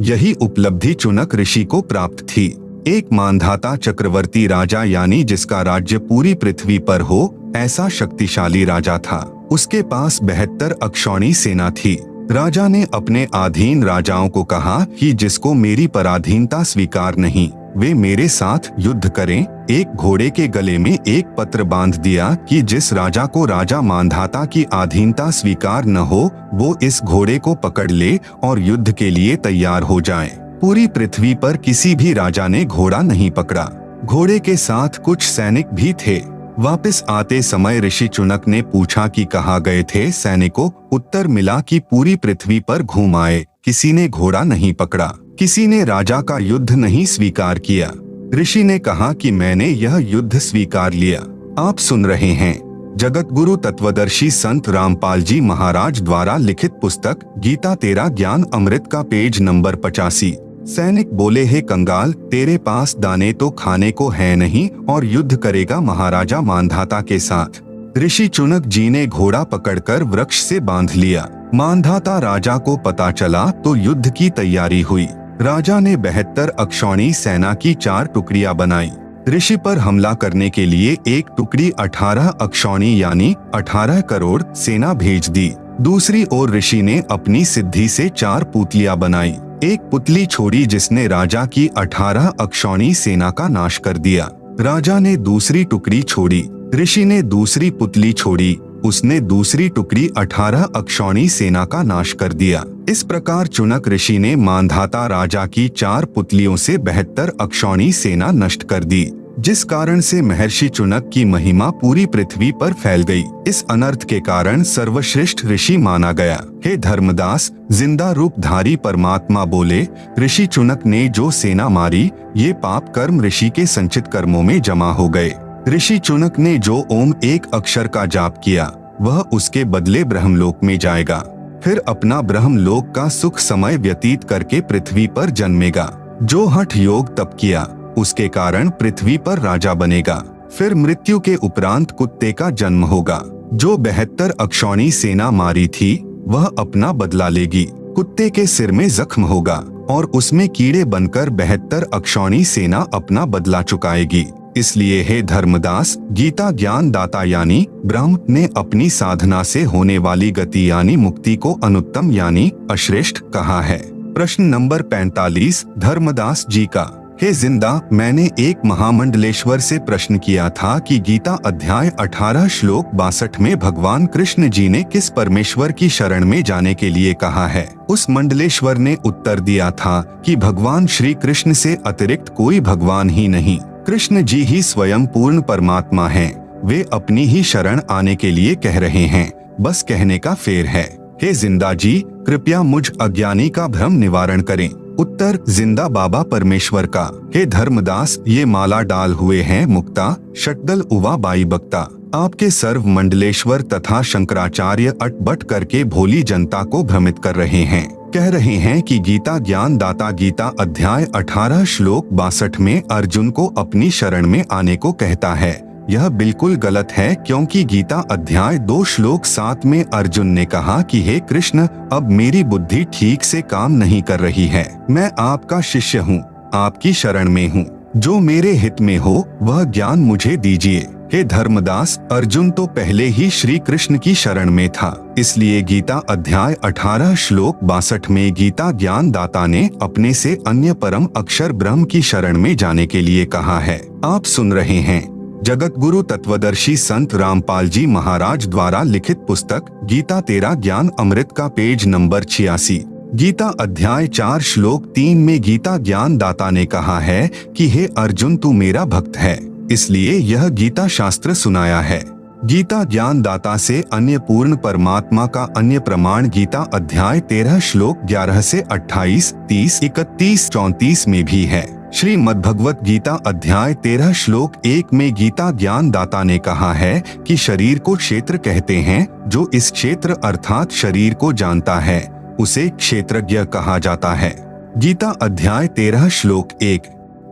यही उपलब्धि चुनक ऋषि को प्राप्त थी। एक मानधाता चक्रवर्ती राजा यानी जिसका राज्य पूरी पृथ्वी पर हो, ऐसा शक्तिशाली राजा था। उसके पास 72 अक्षौणी सेना थी। राजा ने अपने अधीन राजाओं को कहा कि जिसको मेरी पराधीनता स्वीकार नहीं वे मेरे साथ युद्ध करें। एक घोड़े के गले में एक पत्र बांध दिया कि जिस राजा को राजा मानधाता की अधीनता स्वीकार न हो वो इस घोड़े को पकड़ ले और युद्ध के लिए तैयार हो जाए। पूरी पृथ्वी पर किसी भी राजा ने घोड़ा नहीं पकड़ा। घोड़े के साथ कुछ सैनिक भी थे। वापस आते समय ऋषि चुनक ने पूछा कि कहाँ गए थे सैनिकों। उत्तर मिला कि पूरी पृथ्वी पर घूम आए, किसी ने घोड़ा नहीं पकड़ा, किसी ने राजा का युद्ध नहीं स्वीकार किया। ऋषि ने कहा कि मैंने यह युद्ध स्वीकार लिया। आप सुन रहे हैं जगत गुरु तत्वदर्शी संत रामपाल जी महाराज द्वारा लिखित पुस्तक गीता तेरा ज्ञान अमृत का पेज नंबर 85। सैनिक बोले, हे कंगाल, तेरे पास दाने तो खाने को है नहीं और युद्ध करेगा महाराजा मानधाता के साथ। ऋषि चुनक जी ने घोड़ा पकड़कर वृक्ष से बांध लिया। मानधाता राजा को पता चला तो युद्ध की तैयारी हुई। राजा ने 72 अक्षौणी सेना की 4 टुकड़ियां बनाई। ऋषि पर हमला करने के लिए एक टुकड़ी 18 अक्षौणी यानी 18 करोड़ सेना भेज दी। दूसरी ओर ऋषि ने अपनी सिद्धि से 4 पुतलियां बनाई। एक पुतली छोड़ी जिसने राजा की 18 अक्षौणी सेना का नाश कर दिया। राजा ने दूसरी टुकड़ी छोड़ी। ऋषि ने दूसरी पुतली छोड़ी, उसने दूसरी टुकड़ी 18 अक्षौणी सेना का नाश कर दिया। इस प्रकार चुनक ऋषि ने मानधाता राजा की 4 पुतलियों से 72 अक्षौणी सेना नष्ट कर दी, जिस कारण से महर्षि चुनक की महिमा पूरी पृथ्वी पर फैल गई। इस अनर्थ के कारण सर्वश्रेष्ठ ऋषि माना गया। हे धर्मदास, जिंदा रूपधारी परमात्मा बोले, ऋषि चुनक ने जो सेना मारी ये पाप कर्म ऋषि के संचित कर्मों में जमा हो गए। ऋषि चुनक ने जो ओम एक अक्षर का जाप किया वह उसके बदले ब्रह्मलोक में जाएगा, फिर अपना ब्रह्मलोक का सुख समय व्यतीत करके पृथ्वी पर जन्मेगा। जो हठ योग तप किया उसके कारण पृथ्वी पर राजा बनेगा, फिर मृत्यु के उपरांत कुत्ते का जन्म होगा। जो 72 अक्षौणी सेना मारी थी वह अपना बदला लेगी। कुत्ते के सिर में जख्म होगा और उसमें कीड़े बनकर 72 अक्षौणी सेना अपना बदला चुकाएगी। इसलिए हे धर्मदास, गीता ज्ञान दाता यानी ब्रह्म ने अपनी साधना से होने वाली गति यानी मुक्ति को अनुत्तम यानी अश्रेष्ठ कहा है। प्रश्न नंबर 45 धर्मदास जी का, हे जिंदा, मैंने एक महामंडलेश्वर से प्रश्न किया था कि गीता अध्याय 18 श्लोक 62 में भगवान कृष्ण जी ने किस परमेश्वर की शरण में जाने के लिए कहा है। उस मंडलेश्वर ने उत्तर दिया था कि भगवान श्री कृष्ण से अतिरिक्त कोई भगवान ही नहीं, कृष्ण जी ही स्वयं पूर्ण परमात्मा हैं। वे अपनी ही शरण आने के लिए कह रहे हैं, बस कहने का फेर है। हे जिंदा जी, कृपया मुझ अज्ञानी का भ्रम निवारण करें। उत्तर, जिंदा बाबा परमेश्वर का। हे धर्मदास, ये माला डाल हुए हैं मुक्ता, षटदल उवा बाई बक्ता। आपके सर्व मंडलेश्वर तथा शंकराचार्य अटबट करके भोली जनता को भ्रमित कर रहे हैं। कह रहे हैं कि गीता ज्ञान दाता गीता अध्याय 18 श्लोक 62 में अर्जुन को अपनी शरण में आने को कहता है। यह बिल्कुल गलत है, क्योंकि गीता अध्याय 2 श्लोक 7 में अर्जुन ने कहा कि हे कृष्ण, अब मेरी बुद्धि ठीक से काम नहीं कर रही है, मैं आपका शिष्य हूँ, आपकी शरण में हूँ, जो मेरे हित में हो वह ज्ञान मुझे दीजिए। हे धर्मदास, अर्जुन तो पहले ही श्री कृष्ण की शरण में था, इसलिए गीता अध्याय 18 श्लोक 62 में गीता ज्ञान दाता ने अपने से अन्य परम अक्षर ब्रह्म की शरण में जाने के लिए कहा है। आप सुन रहे हैं जगत गुरु तत्वदर्शी संत रामपाल जी महाराज द्वारा लिखित पुस्तक गीता तेरा ज्ञान अमृत का पेज नंबर 86। गीता अध्याय 4 श्लोक 3 में गीता ज्ञान दाता ने कहा है कि हे अर्जुन, तू मेरा भक्त है, इसलिए यह गीता शास्त्र सुनाया है। गीता ज्ञान दाता से अन्य पूर्ण परमात्मा का अन्य प्रमाण गीता अध्याय 13 श्लोक 11 से 28, 30, 31, 34 में भी है। श्रीमद् भगवत गीता अध्याय 13 श्लोक 1 में गीता ज्ञान दाता ने कहा है कि शरीर को क्षेत्र कहते हैं, जो इस क्षेत्र अर्थात शरीर को जानता है उसे क्षेत्रज्ञ कहा जाता है। गीता अध्याय 13 श्लोक 1।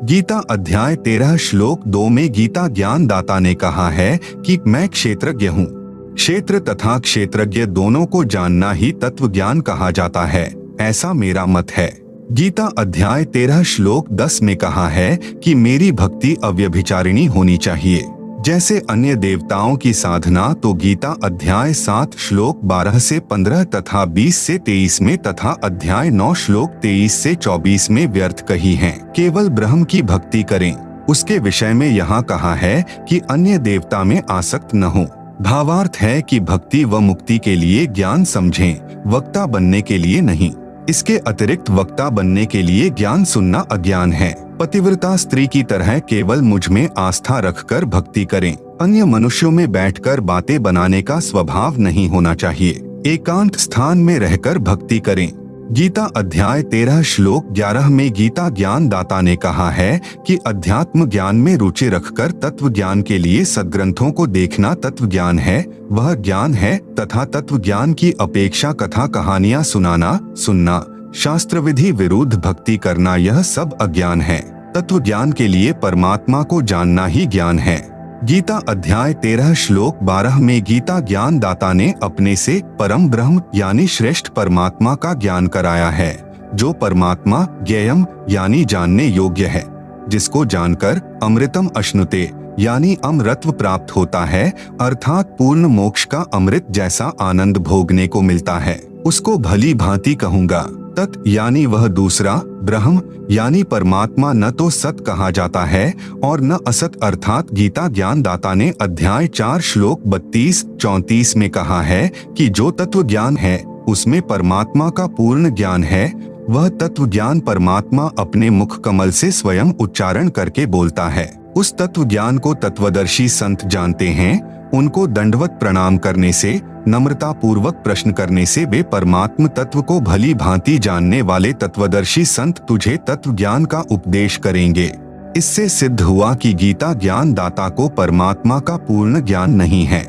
गीता अध्याय 13 श्लोक 2 में गीता ज्ञान दाता ने कहा है कि मैं क्षेत्रज्ञ हूँ। क्षेत्र तथा क्षेत्रज्ञ दोनों को जानना ही तत्व ज्ञान कहा जाता है, ऐसा मेरा मत है। गीता अध्याय 13 श्लोक 10 में कहा है कि मेरी भक्ति अव्यभिचारिणी होनी चाहिए, जैसे अन्य देवताओं की साधना तो गीता अध्याय 7 श्लोक 12 से 15 तथा 20 से 23 में तथा अध्याय 9 श्लोक 23 से 24 में व्यर्थ कही है। केवल ब्रह्म की भक्ति करें। उसके विषय में यहाँ कहा है कि अन्य देवता में आसक्त न हो। भावार्थ है कि भक्ति व मुक्ति के लिए ज्ञान समझें, वक्ता बनने के लिए नहीं। इसके अतिरिक्त वक्ता बनने के लिए ज्ञान सुनना अज्ञान है। पतिव्रता स्त्री की तरह केवल मुझ में आस्था रखकर भक्ति करें। अन्य मनुष्यों में बैठकर बातें बनाने का स्वभाव नहीं होना चाहिए। एकांत स्थान में रहकर भक्ति करें। गीता अध्याय 13 श्लोक 11 में गीता ज्ञान दाता ने कहा है कि अध्यात्म ज्ञान में रुचि रखकर तत्व ज्ञान के लिए सद्ग्रंथों को देखना तत्व ज्ञान है, वह ज्ञान है तथा तत्व ज्ञान की अपेक्षा कथा कहानियां सुनना, शास्त्र विधि विरुद्ध भक्ति करना यह सब अज्ञान है। तत्व ज्ञान के लिए परमात्मा को जानना ही ज्ञान है। गीता अध्याय 13 श्लोक 12 में गीता ज्ञान दाता ने अपने से परम ब्रह्म यानी श्रेष्ठ परमात्मा का ज्ञान कराया है, जो परमात्मा ज्ञेयम यानी जानने योग्य है, जिसको जानकर अमृतम अश्नुते यानी अमृतत्व प्राप्त होता है, अर्थात पूर्ण मोक्ष का अमृत जैसा आनंद भोगने को मिलता है, उसको भली भांति कहूँगा। तत् यानी वह दूसरा, ब्रह्म यानी परमात्मा न तो सत कहा जाता है और न असत, अर्थात गीता ज्ञान दाता ने अध्याय 4 श्लोक 32-34 में कहा है कि जो तत्व ज्ञान है उसमें परमात्मा का पूर्ण ज्ञान है। वह तत्व ज्ञान परमात्मा अपने मुख कमल से स्वयं उच्चारण करके बोलता है। उस तत्व ज्ञान को तत्वदर्शी संत जानते हैं। उनको दंडवत प्रणाम करने से, नम्रता पूर्वक प्रश्न करने से वे परमात्म तत्व को भली भांति जानने वाले तत्वदर्शी संत तुझे तत्व ज्ञान का उपदेश करेंगे। इससे सिद्ध हुआ कि गीता ज्ञान दाता को परमात्मा का पूर्ण ज्ञान नहीं है,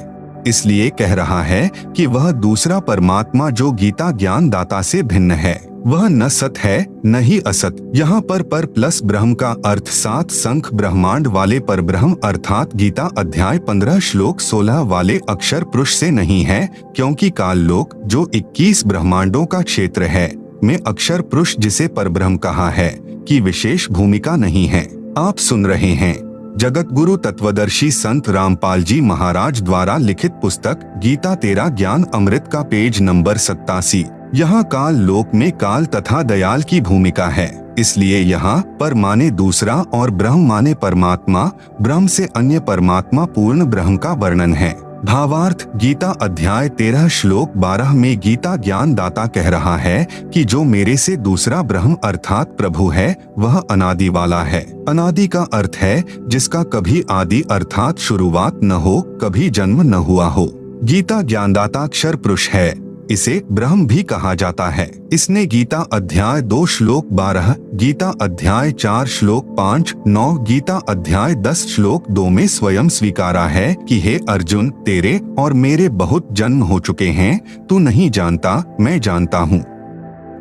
इसलिए कह रहा है कि वह दूसरा परमात्मा जो गीता ज्ञान दाता से भिन्न है वह न सत है न ही असत। यहाँ पर प्लस ब्रह्म का अर्थ 7 संख ब्रह्मांड वाले पर ब्रह्म अर्थात गीता अध्याय 15 श्लोक 16 वाले अक्षर पुरुष से नहीं है, क्योंकि काल लोक जो 21 ब्रह्मांडों का क्षेत्र है में अक्षर पुरुष जिसे परब्रह्म कहा है की विशेष भूमिका नहीं है। आप सुन रहे हैं जगत गुरु तत्वदर्शी संत रामपाल जी महाराज द्वारा लिखित पुस्तक गीता तेरा ज्ञान अमृत का पेज नंबर 87। यहाँ काल लोक में काल तथा दयाल की भूमिका है, इसलिए यहाँ पर माने दूसरा और ब्रह्म माने परमात्मा, ब्रह्म से अन्य परमात्मा पूर्ण ब्रह्म का वर्णन है। भावार्थ, गीता अध्याय 13 श्लोक 12 में गीता ज्ञान दाता कह रहा है कि जो मेरे से दूसरा ब्रह्म अर्थात प्रभु है वह अनादि वाला है। अनादि का अर्थ है जिसका कभी आदि अर्थात शुरुआत न हो, कभी जन्म न हुआ हो। गीता ज्ञानदाता अक्षर पुरुष है, इसे ब्रह्म भी कहा जाता है। इसने गीता अध्याय 2 श्लोक 12, गीता अध्याय 4 श्लोक 5, 9, गीता अध्याय 10 श्लोक 2 में स्वयं स्वीकारा है कि हे अर्जुन, तेरे और मेरे बहुत जन्म हो चुके हैं, तू नहीं जानता, मैं जानता हूँ।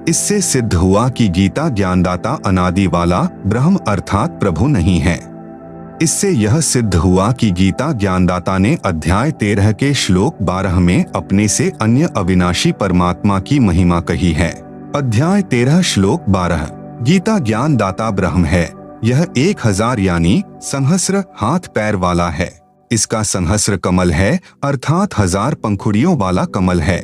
इससे सिद्ध हुआ कि गीता ज्ञानदाता अनादि वाला ब्रह्म अर्थात प्रभु नहीं है। इससे यह सिद्ध हुआ कि गीता ज्ञानदाता ने अध्याय 13 के श्लोक 12 में अपने से अन्य अविनाशी परमात्मा की महिमा कही है। अध्याय 13 श्लोक 12, गीता ज्ञानदाता ब्रह्म है। यह 1000 यानी सहस्र हाथ पैर वाला है। इसका सहस्र कमल है अर्थात 1000 पंखुड़ियों वाला कमल है।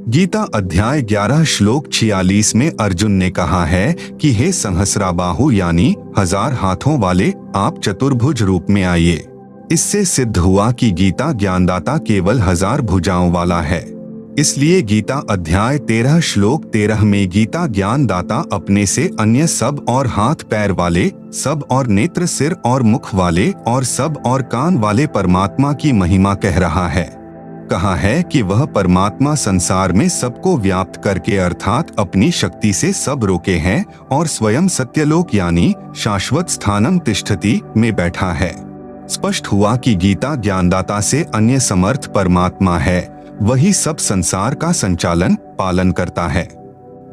गीता अध्याय 11 श्लोक 46 में अर्जुन ने कहा है कि हे सहस्राबाहु यानी 1000 हाथों वाले, आप चतुर्भुज रूप में आइए। इससे सिद्ध हुआ कि गीता ज्ञानदाता केवल 1000 भुजाओं वाला है। इसलिए गीता अध्याय 13 श्लोक 13 में गीता ज्ञानदाता अपने से अन्य सब और हाथ पैर वाले, सब और नेत्र सिर और मुख वाले और सब और कान वाले परमात्मा की महिमा कह रहा है। कहा है कि वह परमात्मा संसार में सबको व्याप्त करके अर्थात अपनी शक्ति से सब रोके हैं और स्वयं सत्यलोक यानी शाश्वत स्थानम तिष्ठति में बैठा है। स्पष्ट हुआ कि गीता ज्ञानदाता से अन्य समर्थ परमात्मा है, वही सब संसार का संचालन पालन करता है।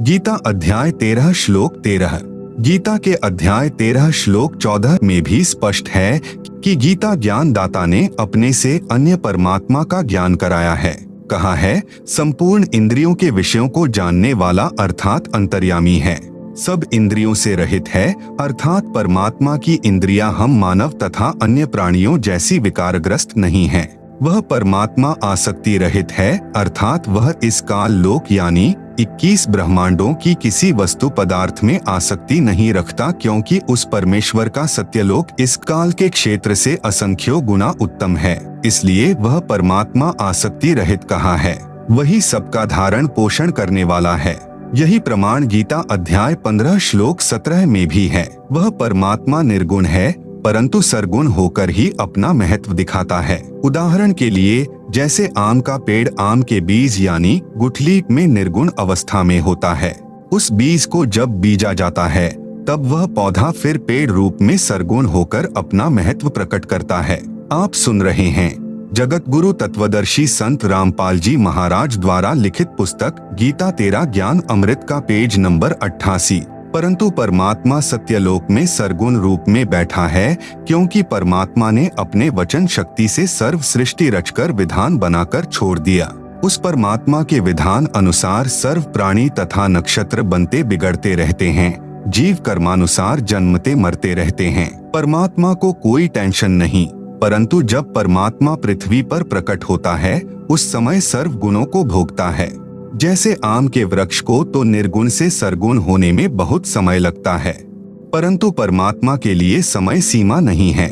गीता अध्याय 13 श्लोक 13, गीता के अध्याय 13 श्लोक 14 में भी स्पष्ट है कि गीता ज्ञानदाता ने अपने से अन्य परमात्मा का ज्ञान कराया है। कहा है, संपूर्ण इंद्रियों के विषयों को जानने वाला अर्थात अंतर्यामी है, सब इंद्रियों से रहित है अर्थात परमात्मा की इंद्रियां हम मानव तथा अन्य प्राणियों जैसी विकारग्रस्त नहीं है। वह परमात्मा आसक्ति रहित है अर्थात वह इस काल लोक यानी 21 ब्रह्मांडों की किसी वस्तु पदार्थ में आसक्ति नहीं रखता, क्योंकि उस परमेश्वर का सत्यलोक इस काल के क्षेत्र से असंख्यों गुना उत्तम है। इसलिए वह परमात्मा आसक्ति रहित कहा है। वही सबका धारण पोषण करने वाला है। यही प्रमाण गीता अध्याय 15 श्लोक 17 में भी है। वह परमात्मा निर्गुण है परंतु सरगुण होकर ही अपना महत्व दिखाता है। उदाहरण के लिए जैसे आम का पेड़ आम के बीज यानी गुठली में निर्गुण अवस्था में होता है, उस बीज को जब बीजा जाता है तब वह पौधा फिर पेड़ रूप में सरगुण होकर अपना महत्व प्रकट करता है। आप सुन रहे हैं जगत गुरु तत्वदर्शी संत रामपाल जी महाराज द्वारा लिखित पुस्तक गीता तेरा ज्ञान अमृत का पेज नंबर 88। परंतु परमात्मा सत्यलोक में सरगुण रूप में बैठा है, क्योंकि परमात्मा ने अपने वचन शक्ति से सर्व सृष्टि रचकर विधान बनाकर छोड़ दिया। उस परमात्मा के विधान अनुसार सर्व प्राणी तथा नक्षत्र बनते बिगड़ते रहते हैं, जीव कर्मानुसार जन्मते मरते रहते हैं। परमात्मा को कोई टेंशन नहीं, परंतु जब परमात्मा पृथ्वी पर प्रकट होता है उस समय सर्व गुणों को भोगता है। जैसे आम के वृक्ष को तो निर्गुण से सरगुण होने में बहुत समय लगता है, परंतु परमात्मा के लिए समय सीमा नहीं है।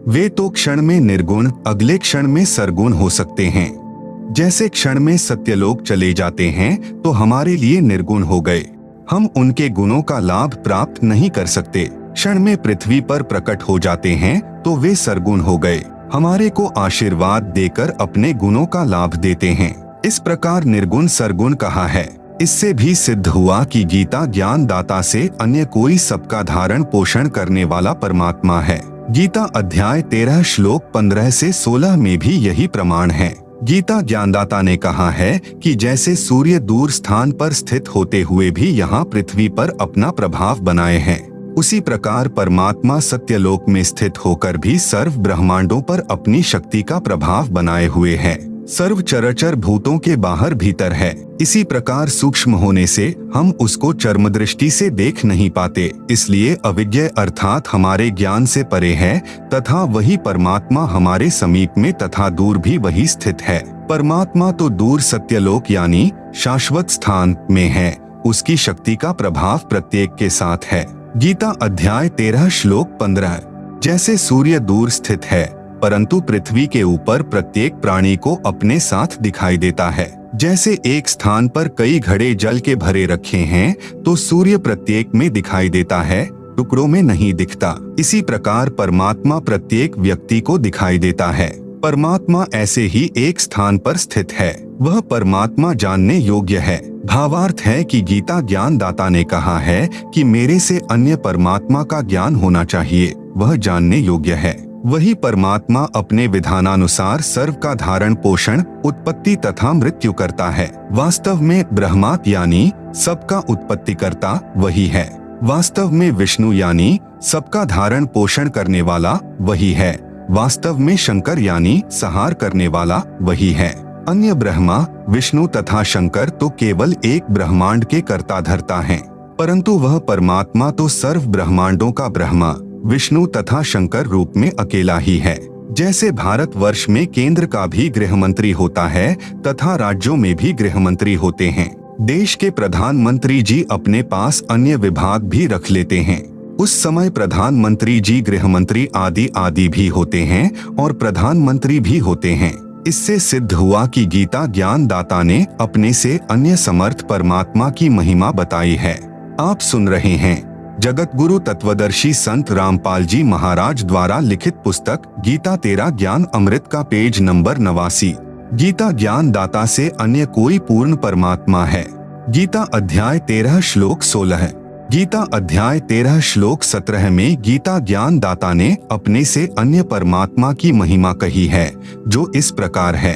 वे तो क्षण में निर्गुण अगले क्षण में सरगुण हो सकते हैं। जैसे क्षण में सत्यलोक चले जाते हैं तो हमारे लिए निर्गुण हो गए, हम उनके गुणों का लाभ प्राप्त नहीं कर सकते। क्षण में पृथ्वी पर प्रकट हो जाते हैं तो वे सरगुण हो गए, हमारे को आशीर्वाद देकर अपने गुणों का लाभ देते हैं। इस प्रकार निर्गुण सरगुण कहा है। इससे भी सिद्ध हुआ कि गीता ज्ञान दाता से अन्य कोई सबका धारण पोषण करने वाला परमात्मा है। गीता अध्याय 13 श्लोक 15 से 16 में भी यही प्रमाण है। गीता ज्ञानदाता ने कहा है कि जैसे सूर्य दूर स्थान पर स्थित होते हुए भी यहाँ पृथ्वी पर अपना प्रभाव बनाए हैं, उसी प्रकार परमात्मा सत्यलोक में स्थित होकर भी सर्व ब्रह्मांडों पर अपनी शक्ति का प्रभाव बनाए हुए है। सर्व चराचर भूतों के बाहर भीतर है। इसी प्रकार सूक्ष्म होने से हम उसको चर्म दृष्टि से देख नहीं पाते, इसलिए अविज्ञ अर्थात हमारे ज्ञान से परे है तथा वही परमात्मा हमारे समीप में तथा दूर भी वही स्थित है। परमात्मा तो दूर सत्यलोक यानी शाश्वत स्थान में है, उसकी शक्ति का प्रभाव प्रत्येक के साथ है। गीता अध्याय 13 श्लोक 15। जैसे सूर्य दूर स्थित है परंतु पृथ्वी के ऊपर प्रत्येक प्राणी को अपने साथ दिखाई देता है। जैसे एक स्थान पर कई घड़े जल के भरे रखे हैं तो सूर्य प्रत्येक में दिखाई देता है, टुकड़ों में नहीं दिखता। इसी प्रकार परमात्मा प्रत्येक व्यक्ति को दिखाई देता है। परमात्मा ऐसे ही एक स्थान पर स्थित है, वह परमात्मा जानने योग्य है। भावार्थ है कि गीता ज्ञान दाता ने कहा है कि मेरे से अन्य परमात्मा का ज्ञान होना चाहिए, वह जानने योग्य है। वही परमात्मा अपने विधानानुसार सर्व का धारण पोषण उत्पत्ति तथा मृत्यु करता है। वास्तव में ब्रह्मात यानी सबका उत्पत्ति करता वही है। वास्तव में विष्णु यानी सबका धारण पोषण करने वाला वही है। वास्तव में शंकर यानी संहार करने वाला वही है। अन्य ब्रह्मा विष्णु तथा शंकर तो केवल एक ब्रह्मांड के कर्ता धर्ता हैं, परंतु वह परमात्मा तो सर्व ब्रह्मांडों का ब्रह्मा विष्णु तथा शंकर रूप में अकेला ही है। जैसे भारत वर्ष में केंद्र का भी गृह मंत्री होता है तथा राज्यों में भी गृह मंत्री होते हैं। देश के प्रधानमंत्री जी अपने पास अन्य विभाग भी रख लेते हैं। उस समय प्रधानमंत्री जी गृह मंत्री आदि भी होते हैं और प्रधानमंत्री भी होते हैं। इससे सिद्ध हुआ कि गीता ज्ञान दाता ने अपने से अन्य समर्थ परमात्मा की महिमा बताई है। आप सुन रहे हैं जगत गुरु तत्वदर्शी संत रामपाल जी महाराज द्वारा लिखित पुस्तक गीता तेरा ज्ञान अमृत का पेज नंबर 89। गीता ज्ञान दाता से अन्य कोई पूर्ण परमात्मा है। गीता अध्याय 13 श्लोक 16। गीता अध्याय 13 श्लोक 17 में गीता ज्ञान दाता ने अपने से अन्य परमात्मा की महिमा कही है, जो इस प्रकार है।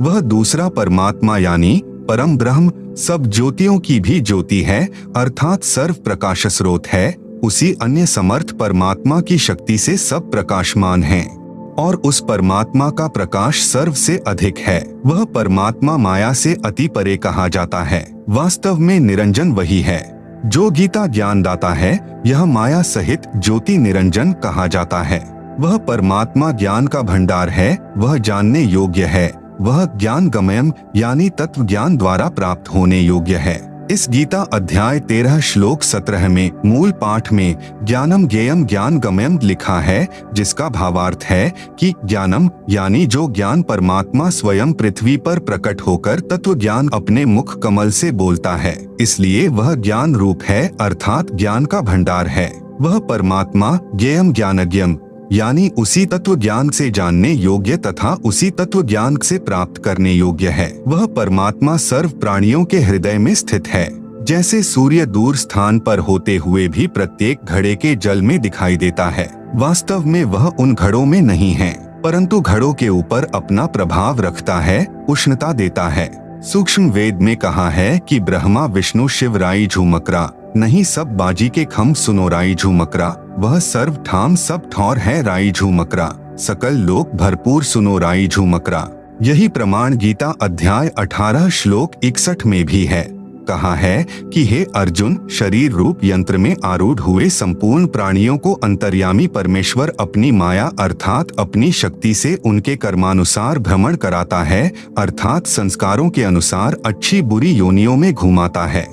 वह दूसरा परमात्मा यानी परम ब्रह्म सब ज्योतियों की भी ज्योति है, अर्थात सर्व प्रकाश स्रोत है। उसी अन्य समर्थ परमात्मा की शक्ति से सब प्रकाशमान हैं और उस परमात्मा का प्रकाश सर्व से अधिक है। वह परमात्मा माया से अति परे कहा जाता है। वास्तव में निरंजन वही है जो गीता ज्ञान दाता है। यह माया सहित ज्योति निरंजन कहा जाता है। वह परमात्मा ज्ञान का भंडार है, वह जानने योग्य है। वह ज्ञान गमयम यानी तत्व ज्ञान द्वारा प्राप्त होने योग्य है। इस गीता अध्याय 13 श्लोक 17 में मूल पाठ में ज्ञानम ज्ञेयम ज्ञान गमयम लिखा है, जिसका भावार्थ है कि ज्ञानम यानी जो ज्ञान परमात्मा स्वयं पृथ्वी पर प्रकट होकर तत्व ज्ञान अपने मुख कमल से बोलता है, इसलिए वह ज्ञान रूप है, अर्थात ज्ञान का भंडार है। वह परमात्मा ज्ञेयम ज्ञानज्ञम यानी उसी तत्व ज्ञान से जानने योग्य तथा उसी तत्व ज्ञान से प्राप्त करने योग्य है। वह परमात्मा सर्व प्राणियों के हृदय में स्थित है। जैसे सूर्य दूर स्थान पर होते हुए भी प्रत्येक घड़े के जल में दिखाई देता है, वास्तव में वह उन घड़ों में नहीं है, परंतु घड़ों के ऊपर अपना प्रभाव रखता है, उष्णता देता है। सूक्ष्म वेद में कहा है कि ब्रह्मा विष्णु शिव राई झूमकरा, नहीं सब बाजी के खम सुनो राई झूमकरा। वह सर्व ठाम सब ठौर है राई झूमकरा, सकल लोक भरपूर सुनो राई झूमकरा। यही प्रमाण गीता अध्याय 18 श्लोक 61 में भी है। कहा है कि हे अर्जुन, शरीर रूप यंत्र में आरूढ़ हुए संपूर्ण प्राणियों को अंतर्यामी परमेश्वर अपनी माया अर्थात अपनी शक्ति से उनके कर्मानुसार भ्रमण कराता है, अर्थात संस्कारों के अनुसार अच्छी बुरी योनियों में घुमाता है।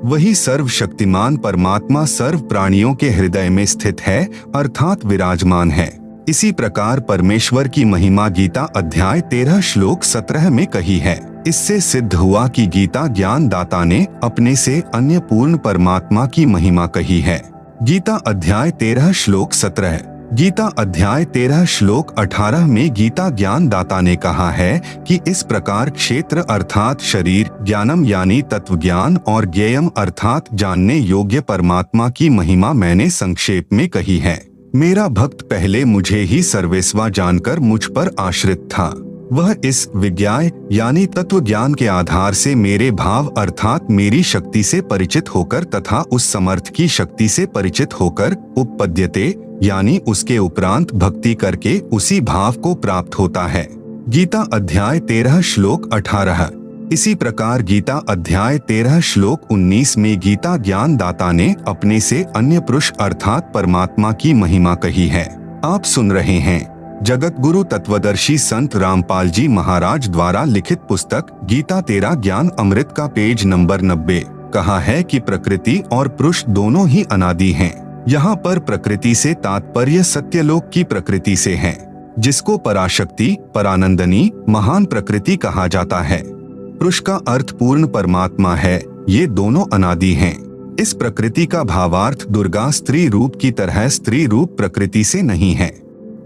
वही सर्वशक्तिमान परमात्मा सर्व प्राणियों के हृदय में स्थित है, अर्थात विराजमान है। इसी प्रकार परमेश्वर की महिमा गीता अध्याय 13 श्लोक 17 में कही है। इससे सिद्ध हुआ कि गीता ज्ञान दाता ने अपने से अन्य पूर्ण परमात्मा की महिमा कही है। गीता अध्याय 13 श्लोक 17। गीता अध्याय 13 श्लोक 18 में गीता ज्ञान दाता ने कहा है कि इस प्रकार क्षेत्र अर्थात शरीर, ज्ञानम यानी तत्व ज्ञान और ज्ञेयम अर्थात जानने योग्य परमात्मा की महिमा मैंने संक्षेप में कही है। मेरा भक्त पहले मुझे ही सर्वेस्वा जानकर मुझ पर आश्रित था। वह इस विज्ञाय यानी तत्व ज्ञान के आधार से मेरे भाव अर्थात मेरी शक्ति से परिचित होकर तथा उस समर्थ की शक्ति से परिचित होकर उपपद्यते यानी उसके उपरांत भक्ति करके उसी भाव को प्राप्त होता है। गीता अध्याय 13 श्लोक 18। इसी प्रकार गीता अध्याय 13 श्लोक 19 में गीता ज्ञान दाता ने अपने से अन्य पुरुष अर्थात परमात्मा की महिमा कही है। आप सुन रहे हैं जगत गुरु तत्वदर्शी संत रामपाल जी महाराज द्वारा लिखित पुस्तक गीता तेरा ज्ञान अमृत का पेज नंबर 90। कहा है कि प्रकृति और पुरुष दोनों ही अनादि हैं। यहाँ पर प्रकृति से तात्पर्य सत्यलोक की प्रकृति से है, जिसको पराशक्ति, परानंदनी, महान प्रकृति कहा जाता है। पुरुष का अर्थ पूर्ण परमात्मा है। ये दोनों अनादि हैं। इस प्रकृति का भावार्थ दुर्गा स्त्री रूप की तरह स्त्री रूप प्रकृति से नहीं है।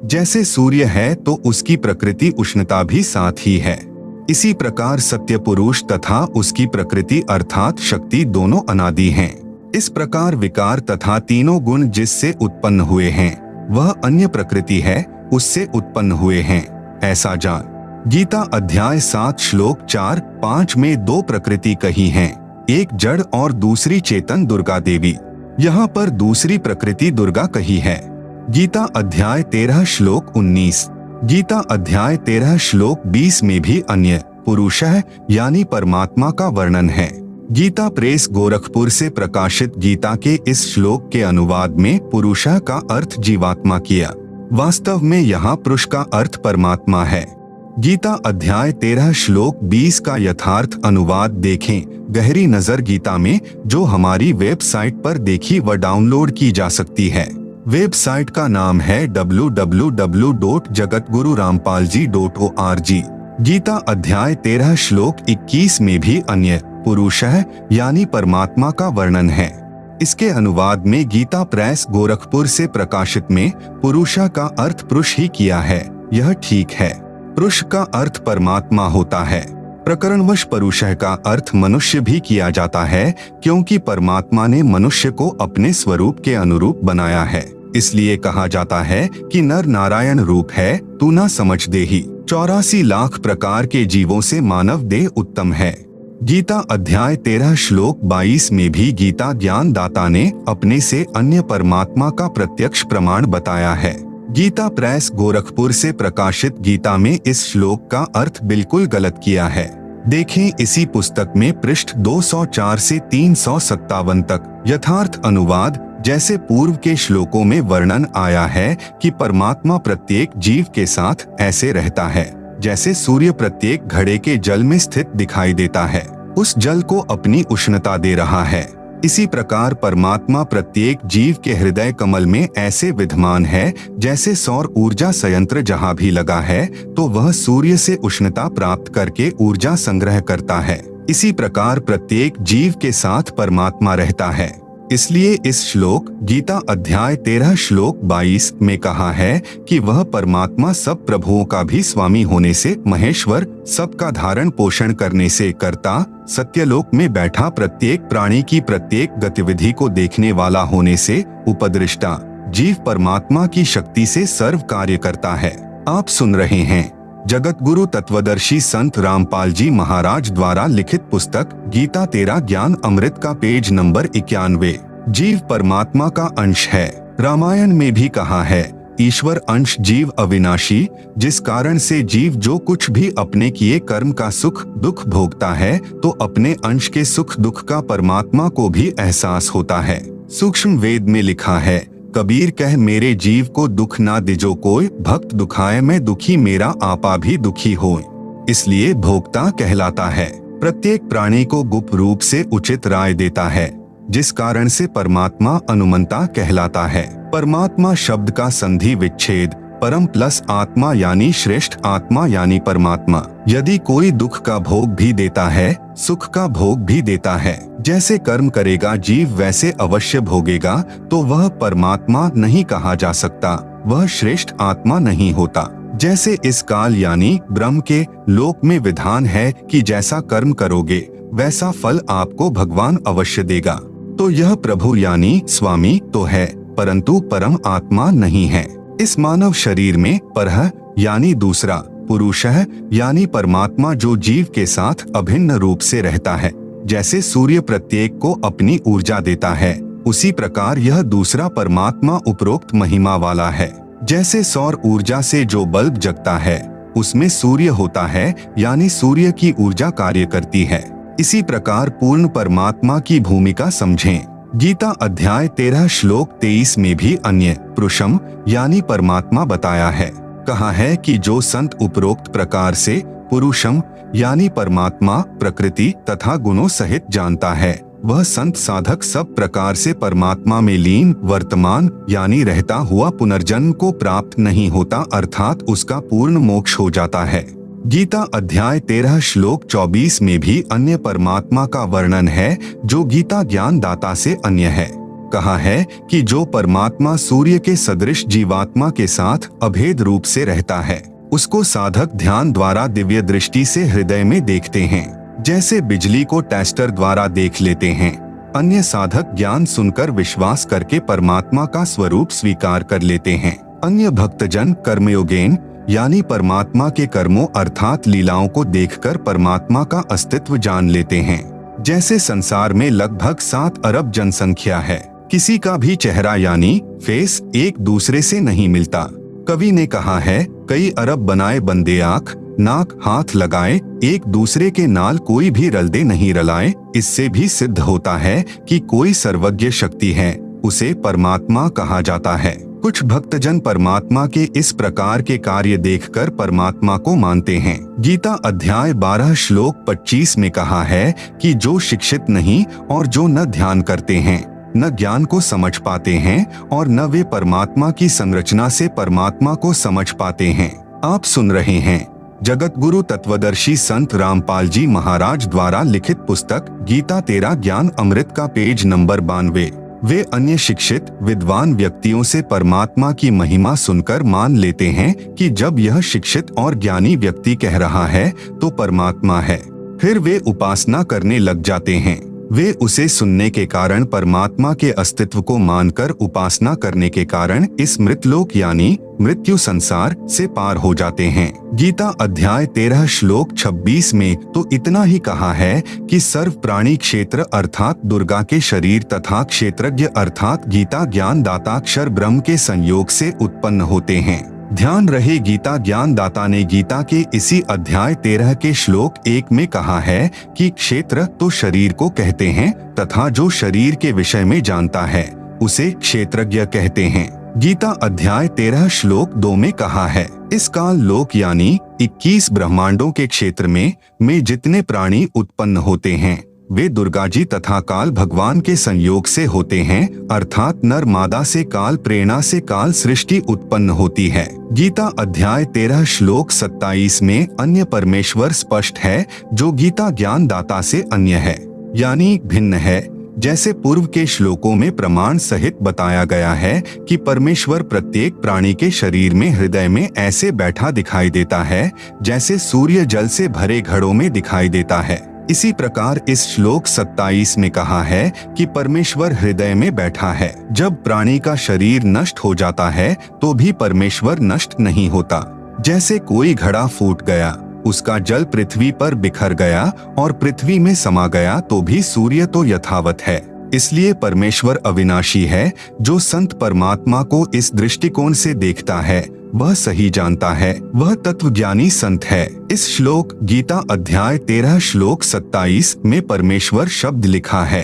जैसे सूर्य है तो उसकी प्रकृति उष्णता भी साथ ही है, इसी प्रकार सत्य पुरुष तथा उसकी प्रकृति अर्थात शक्ति दोनों अनादि हैं। इस प्रकार विकार तथा तीनों गुण जिससे उत्पन्न हुए हैं वह अन्य प्रकृति है, उससे उत्पन्न हुए हैं, ऐसा जान। गीता अध्याय 7 श्लोक 4-5 में दो प्रकृति कही हैं, एक जड़ और दूसरी चेतन दुर्गा देवी। यहाँ पर दूसरी प्रकृति दुर्गा कही है। गीता अध्याय 13 श्लोक 19। गीता अध्याय 13 श्लोक 20 में भी अन्य पुरुषः यानी परमात्मा का वर्णन है। गीता प्रेस गोरखपुर से प्रकाशित गीता के इस श्लोक के अनुवाद में पुरुषः का अर्थ जीवात्मा किया। वास्तव में यहाँ पुरुष का अर्थ परमात्मा है। गीता अध्याय 13 श्लोक 20 का यथार्थ अनुवाद देखें गहरी नजर गीता में, जो हमारी वेबसाइट पर देखी व डाउनलोड की जा सकती है। वेबसाइट का नाम है www.jagatgururampalji.org। गीता अध्याय 13 श्लोक 21 में भी अन्य पुरुषः यानी परमात्मा का वर्णन है। इसके अनुवाद में गीता प्रेस गोरखपुर से प्रकाशित में पुरुषा का अर्थ पुरुष ही किया है। यह ठीक है। पुरुष का अर्थ परमात्मा होता है। प्रकरणवश पुरुषः का अर्थ मनुष्य भी किया जाता है, क्योंकि परमात्मा ने मनुष्य को अपने स्वरूप के अनुरूप बनाया है। इसलिए कहा जाता है कि नर नारायण रूप है, तू ना समझ देही। 84 लाख प्रकार के जीवों से मानव देह उत्तम है। गीता अध्याय 13 श्लोक 22 में भी गीता ज्ञान दाता ने अपने से अन्य परमात्मा का प्रत्यक्ष प्रमाण बताया है। गीता प्रेस गोरखपुर से प्रकाशित गीता में इस श्लोक का अर्थ बिल्कुल गलत किया है। देखें इसी पुस्तक में पृष्ठ 204 से 357 तक यथार्थ अनुवाद। जैसे पूर्व के श्लोकों में वर्णन आया है कि परमात्मा प्रत्येक जीव के साथ ऐसे रहता है जैसे सूर्य प्रत्येक घड़े के जल में स्थित दिखाई देता है, उस जल को अपनी उष्णता दे रहा है। इसी प्रकार परमात्मा प्रत्येक जीव के हृदय कमल में ऐसे विद्यमान है जैसे सौर ऊर्जा संयंत्र जहाँ भी लगा है तो वह सूर्य से उष्णता प्राप्त करके ऊर्जा संग्रह करता है। इसी प्रकार प्रत्येक जीव के साथ परमात्मा रहता है। इसलिए इस श्लोक गीता अध्याय 13 श्लोक 22 में कहा है कि वह परमात्मा सब प्रभुओं का भी स्वामी होने से महेश्वर, सबका धारण पोषण करने से कर्ता, सत्यलोक में बैठा प्रत्येक प्राणी की प्रत्येक गतिविधि को देखने वाला होने से उपदृष्टा, जीव परमात्मा की शक्ति से सर्व कार्य करता है। आप सुन रहे हैं जगत गुरु तत्वदर्शी संत रामपाल जी महाराज द्वारा लिखित पुस्तक गीता तेरा ज्ञान अमृत का पेज नंबर 91। जीव परमात्मा का अंश है। रामायण में भी कहा है, ईश्वर अंश जीव अविनाशी, जिस कारण से जीव जो कुछ भी अपने किए कर्म का सुख दुख भोगता है तो अपने अंश के सुख दुख का परमात्मा को भी एहसास होता है। सूक्ष्म वेद में लिखा है, कबीर कह मेरे जीव को दुख ना दिजो कोई, भक्त दुखाए मैं दुखी मेरा आपा भी दुखी होए। इसलिए भोक्ता कहलाता है। प्रत्येक प्राणी को गुप्त रूप से उचित राय देता है, जिस कारण से परमात्मा अनुमंता कहलाता है। परमात्मा शब्द का संधि विच्छेद परम प्लस आत्मा यानी श्रेष्ठ आत्मा यानी परमात्मा। यदि कोई दुख का भोग भी देता है, सुख का भोग भी देता है, जैसे कर्म करेगा जीव वैसे अवश्य भोगेगा, तो वह परमात्मा नहीं कहा जा सकता, वह श्रेष्ठ आत्मा नहीं होता। जैसे इस काल यानी ब्रह्म के लोक में विधान है कि जैसा कर्म करोगे वैसा फल आपको भगवान अवश्य देगा, तो यह प्रभु यानी स्वामी तो है, परंतु परम आत्मा नहीं है। इस मानव शरीर में परह यानी दूसरा, पुरुषः यानी परमात्मा जो जीव के साथ अभिन्न रूप से रहता है। जैसे सूर्य प्रत्येक को अपनी ऊर्जा देता है, उसी प्रकार यह दूसरा परमात्मा उपरोक्त महिमा वाला है। जैसे सौर ऊर्जा से जो बल्ब जगता है उसमें सूर्य होता है, यानी सूर्य की ऊर्जा कार्य करती है। इसी प्रकार पूर्ण परमात्मा की भूमिका समझें। गीता अध्याय 13 श्लोक 23 में भी अन्य पुरुषम यानी परमात्मा बताया है। कहा है कि जो संत उपरोक्त प्रकार से पुरुषम यानी परमात्मा प्रकृति तथा गुणों सहित जानता है, वह संत साधक सब प्रकार से परमात्मा में लीन वर्तमान यानी रहता हुआ पुनर्जन्म को प्राप्त नहीं होता, अर्थात उसका पूर्ण मोक्ष हो जाता है। गीता अध्याय 13 श्लोक 24 में भी अन्य परमात्मा का वर्णन है, जो गीता ज्ञान दाता से अन्य है। कहा है कि जो परमात्मा सूर्य के सदृश जीवात्मा के साथ अभेद रूप से रहता है, उसको साधक ध्यान द्वारा दिव्य दृष्टि से हृदय में देखते हैं, जैसे बिजली को टेस्टर द्वारा देख लेते हैं। अन्य साधक ज्ञान सुनकर विश्वास करके परमात्मा का स्वरूप स्वीकार कर लेते हैं। अन्य भक्तजन कर्मयोगेन यानी परमात्मा के कर्मों अर्थात लीलाओं को देखकर परमात्मा का अस्तित्व जान लेते हैं। जैसे संसार में लगभग 7 अरब जनसंख्या है, किसी का भी चेहरा यानी फेस एक दूसरे से नहीं मिलता। कवि ने कहा है, कई अरब बनाए बंदे आँख नाक हाथ लगाए, एक दूसरे के नाल कोई भी रलदे नहीं रलाए। इससे भी सिद्ध होता है कि कोई सर्वज्ञ शक्ति है, उसे परमात्मा कहा जाता है। कुछ भक्तजन परमात्मा के इस प्रकार के कार्य देखकर परमात्मा को मानते हैं। गीता अध्याय 12 श्लोक 25 में कहा है कि जो शिक्षित नहीं और जो न ध्यान करते हैं, न ज्ञान को समझ पाते हैं और न वे परमात्मा की संरचना से परमात्मा को समझ पाते हैं। आप सुन रहे हैं जगत गुरु तत्वदर्शी संत रामपाल जी महाराज द्वारा लिखित पुस्तक गीता 13 ज्ञान अमृत का पेज नंबर 92। वे अन्य शिक्षित विद्वान व्यक्तियों से परमात्मा की महिमा सुनकर मान लेते हैं कि जब यह शिक्षित और ज्ञानी व्यक्ति कह रहा है तो परमात्मा है, फिर वे उपासना करने लग जाते हैं। वे उसे सुनने के कारण परमात्मा के अस्तित्व को मानकर उपासना करने के कारण इस मृतलोक यानी मृत्यु संसार से पार हो जाते हैं। गीता अध्याय 13 श्लोक 26 में तो इतना ही कहा है कि सर्व प्राणी क्षेत्र अर्थात दुर्गा के शरीर तथा क्षेत्रज्ञ अर्थात गीता ज्ञान दाता अक्षर ब्रह्म के संयोग से उत्पन्न होते हैं। ध्यान रहे, गीता ज्ञान दाता ने गीता के इसी अध्याय 13 के श्लोक 1 में कहा है कि क्षेत्र तो शरीर को कहते हैं तथा जो शरीर के विषय में जानता है उसे क्षेत्रज्ञ कहते हैं। गीता अध्याय 13 श्लोक 2 में कहा है, इस काल लोक यानी 21 ब्रह्मांडों के क्षेत्र में जितने प्राणी उत्पन्न होते हैं वे दुर्गा जी तथा काल भगवान के संयोग से होते हैं, अर्थात नर मादा से काल प्रेरणा से काल सृष्टि उत्पन्न होती है। गीता अध्याय 13 श्लोक 27 में अन्य परमेश्वर स्पष्ट है, जो गीता ज्ञान दाता से अन्य है यानी भिन्न है। जैसे पूर्व के श्लोकों में प्रमाण सहित बताया गया है कि परमेश्वर प्रत्येक प्राणी के शरीर में हृदय में ऐसे बैठा दिखाई देता है जैसे सूर्य जल से भरे घड़ों में दिखाई देता है। इसी प्रकार इस श्लोक 27 में कहा है कि परमेश्वर हृदय में बैठा है। जब प्राणी का शरीर नष्ट हो जाता है तो भी परमेश्वर नष्ट नहीं होता। जैसे कोई घड़ा फूट गया, उसका जल पृथ्वी पर बिखर गया और पृथ्वी में समा गया तो भी सूर्य तो यथावत है। इसलिए परमेश्वर अविनाशी है। जो संत परमात्मा को इस दृष्टिकोण से देखता है वह सही जानता है, वह तत्वज्ञानी संत है। इस श्लोक गीता अध्याय 13 श्लोक 27 में परमेश्वर शब्द लिखा है,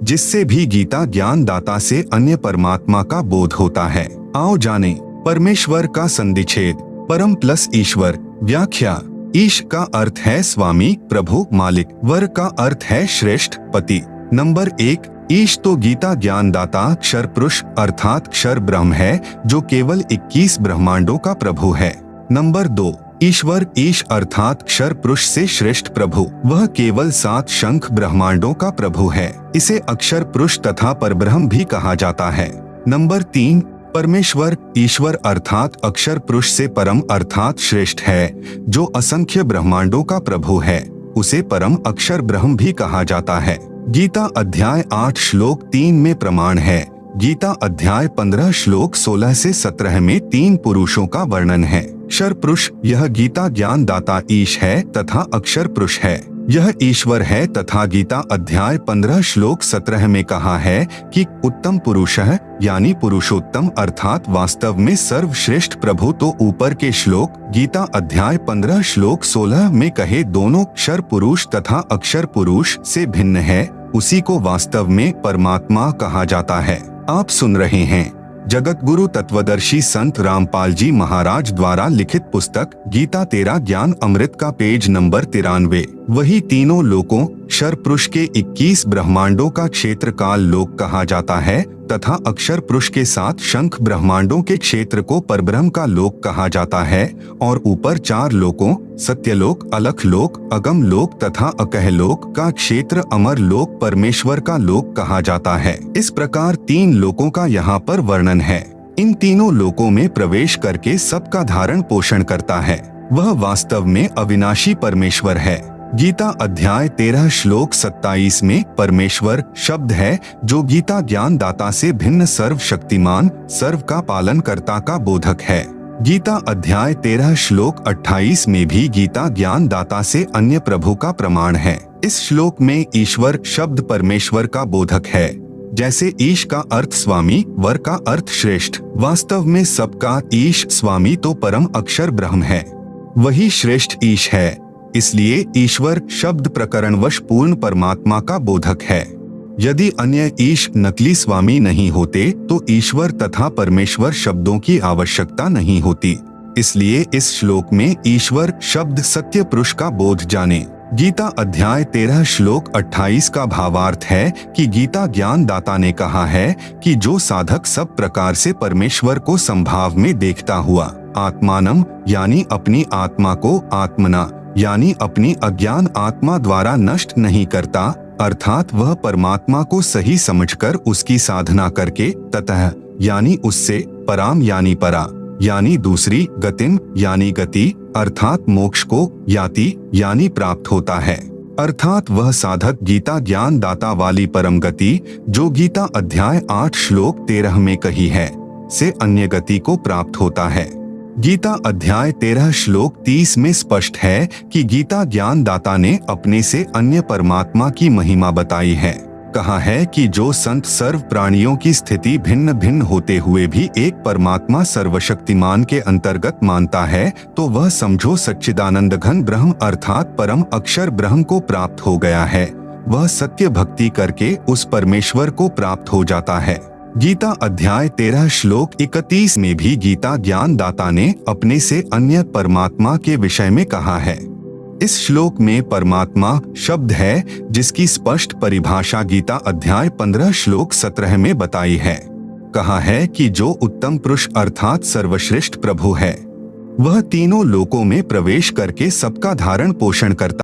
जिससे भी गीता ज्ञान दाता से अन्य परमात्मा का बोध होता है। आओ जाने परमेश्वर का संधिच्छेद। परम प्लस ईश्वर। व्याख्या। ईश का अर्थ है स्वामी प्रभु मालिक, वर का अर्थ है श्रेष्ठ पति। नंबर 1, ईश तो गीता ज्ञान दाता अक्षर पुरुष अर्थात अक्षर ब्रह्म है, जो केवल 21 ब्रह्मांडों का प्रभु है। नंबर 2, ईश्वर ईश अर्थात अक्षर पुरुष से श्रेष्ठ प्रभु, वह केवल 7 शंख ब्रह्मांडों का प्रभु है। इसे अक्षर पुरुष तथा परब्रह्म भी कहा जाता है। नंबर 3, परमेश्वर ईश्वर अर्थात अक्षर पुरुष से परम अर्थात श्रेष्ठ है, जो असंख्य ब्रह्मांडों का प्रभु है, उसे परम अक्षर ब्रह्म भी कहा जाता है। गीता अध्याय 8 श्लोक 3 में प्रमाण है। गीता अध्याय 15 श्लोक 16 से 17 में 3 पुरुषों का वर्णन है। क्षर पुरुष यह गीता ज्ञान दाता ईश है तथा अक्षर पुरुष है। यह ईश्वर है तथा गीता अध्याय 15 श्लोक 17 में कहा है कि उत्तम पुरुषः यानी पुरुषोत्तम अर्थात वास्तव में सर्वश्रेष्ठ प्रभु तो ऊपर के श्लोक गीता अध्याय 15 श्लोक 16 में कहे दोनों क्षर पुरुष तथा अक्षर पुरुष से भिन्न है, उसी को वास्तव में परमात्मा कहा जाता है। आप सुन रहे हैं जगत गुरु तत्वदर्शी संत रामपाल जी महाराज द्वारा लिखित पुस्तक गीता तेरा ज्ञान अमृत का पेज नंबर 93। वही तीनों लोकों क्षर पुरुष के 21 ब्रह्मांडों का क्षेत्र काल लोक कहा जाता है तथा अक्षर पुरुष के साथ शंख ब्रह्मांडों के क्षेत्र को परब्रह्म का लोक कहा जाता है और ऊपर 4 लोकों सत्यलोक, अलख लोक, अगम लोक तथा अकह लोक का क्षेत्र अमर लोक परमेश्वर का लोक कहा जाता है। इस प्रकार 3 लोकों का यहाँ पर वर्णन है। इन तीनों लोकों में प्रवेश करके सबका धारण पोषण करता है, वह वास्तव में अविनाशी परमेश्वर है। गीता अध्याय 13 श्लोक 27 में परमेश्वर शब्द है जो गीता ज्ञान दाता से भिन्न सर्वशक्तिमान सर्व का पालन कर्ता का बोधक है। गीता अध्याय 13 श्लोक 28 में भी गीता ज्ञान दाता से अन्य प्रभु का प्रमाण है। इस श्लोक में ईश्वर शब्द परमेश्वर का बोधक है। जैसे ईश का अर्थ स्वामी, वर का अर्थ श्रेष्ठ, वास्तव में सबका ईश स्वामी तो परम अक्षर ब्रह्म है, वही श्रेष्ठ ईश है। इसलिए ईश्वर शब्द प्रकरणवश पूर्ण परमात्मा का बोधक है। यदि अन्य ईश नकली स्वामी नहीं होते तो ईश्वर तथा परमेश्वर शब्दों की आवश्यकता नहीं होती। इसलिए इस श्लोक में ईश्वर शब्द सत्य पुरुष का बोध जाने। गीता अध्याय 13 श्लोक 28 का भावार्थ है कि गीता ज्ञान दाता ने कहा है कि जो साधक सब प्रकार से परमेश्वर को संभाव में देखता हुआ आत्मानम यानी अपनी आत्मा को आत्मना यानी अपनी अज्ञान आत्मा द्वारा नष्ट नहीं करता, अर्थात वह परमात्मा को सही समझकर उसकी साधना करके ततः यानी उससे पराम यानी परा यानी दूसरी गतिम यानी गति अर्थात मोक्ष को याति यानी प्राप्त होता है। अर्थात वह साधक गीता ज्ञान दाता वाली परम गति जो गीता अध्याय 8 श्लोक 13 में कही है से अन्य गति को प्राप्त होता है। गीता अध्याय 13 श्लोक 30 में स्पष्ट है कि गीता ज्ञान दाता ने अपने से अन्य परमात्मा की महिमा बताई है। कहा है कि जो संत सर्व प्राणियों की स्थिति भिन्न भिन्न होते हुए भी एक परमात्मा सर्वशक्तिमान के अंतर्गत मानता है तो वह समझो सच्चिदानंद घन ब्रह्म अर्थात परम अक्षर ब्रह्म को प्राप्त हो गया है। वह सत्य भक्ति करके उस परमेश्वर को प्राप्त हो जाता है। गीता अध्याय 13 श्लोक 31 में भी गीता ज्ञान दाता ने अपने से अन्य परमात्मा के विषय में कहा है। इस श्लोक में परमात्मा शब्द है जिसकी स्पष्ट परिभाषा गीता अध्याय 15 श्लोक 17 में बताई है। कहा है कि जो उत्तम पुरुष अर्थात सर्वश्रेष्ठ प्रभु है वह तीनों लोकों में प्रवेश करके सबका धारण पोषण करता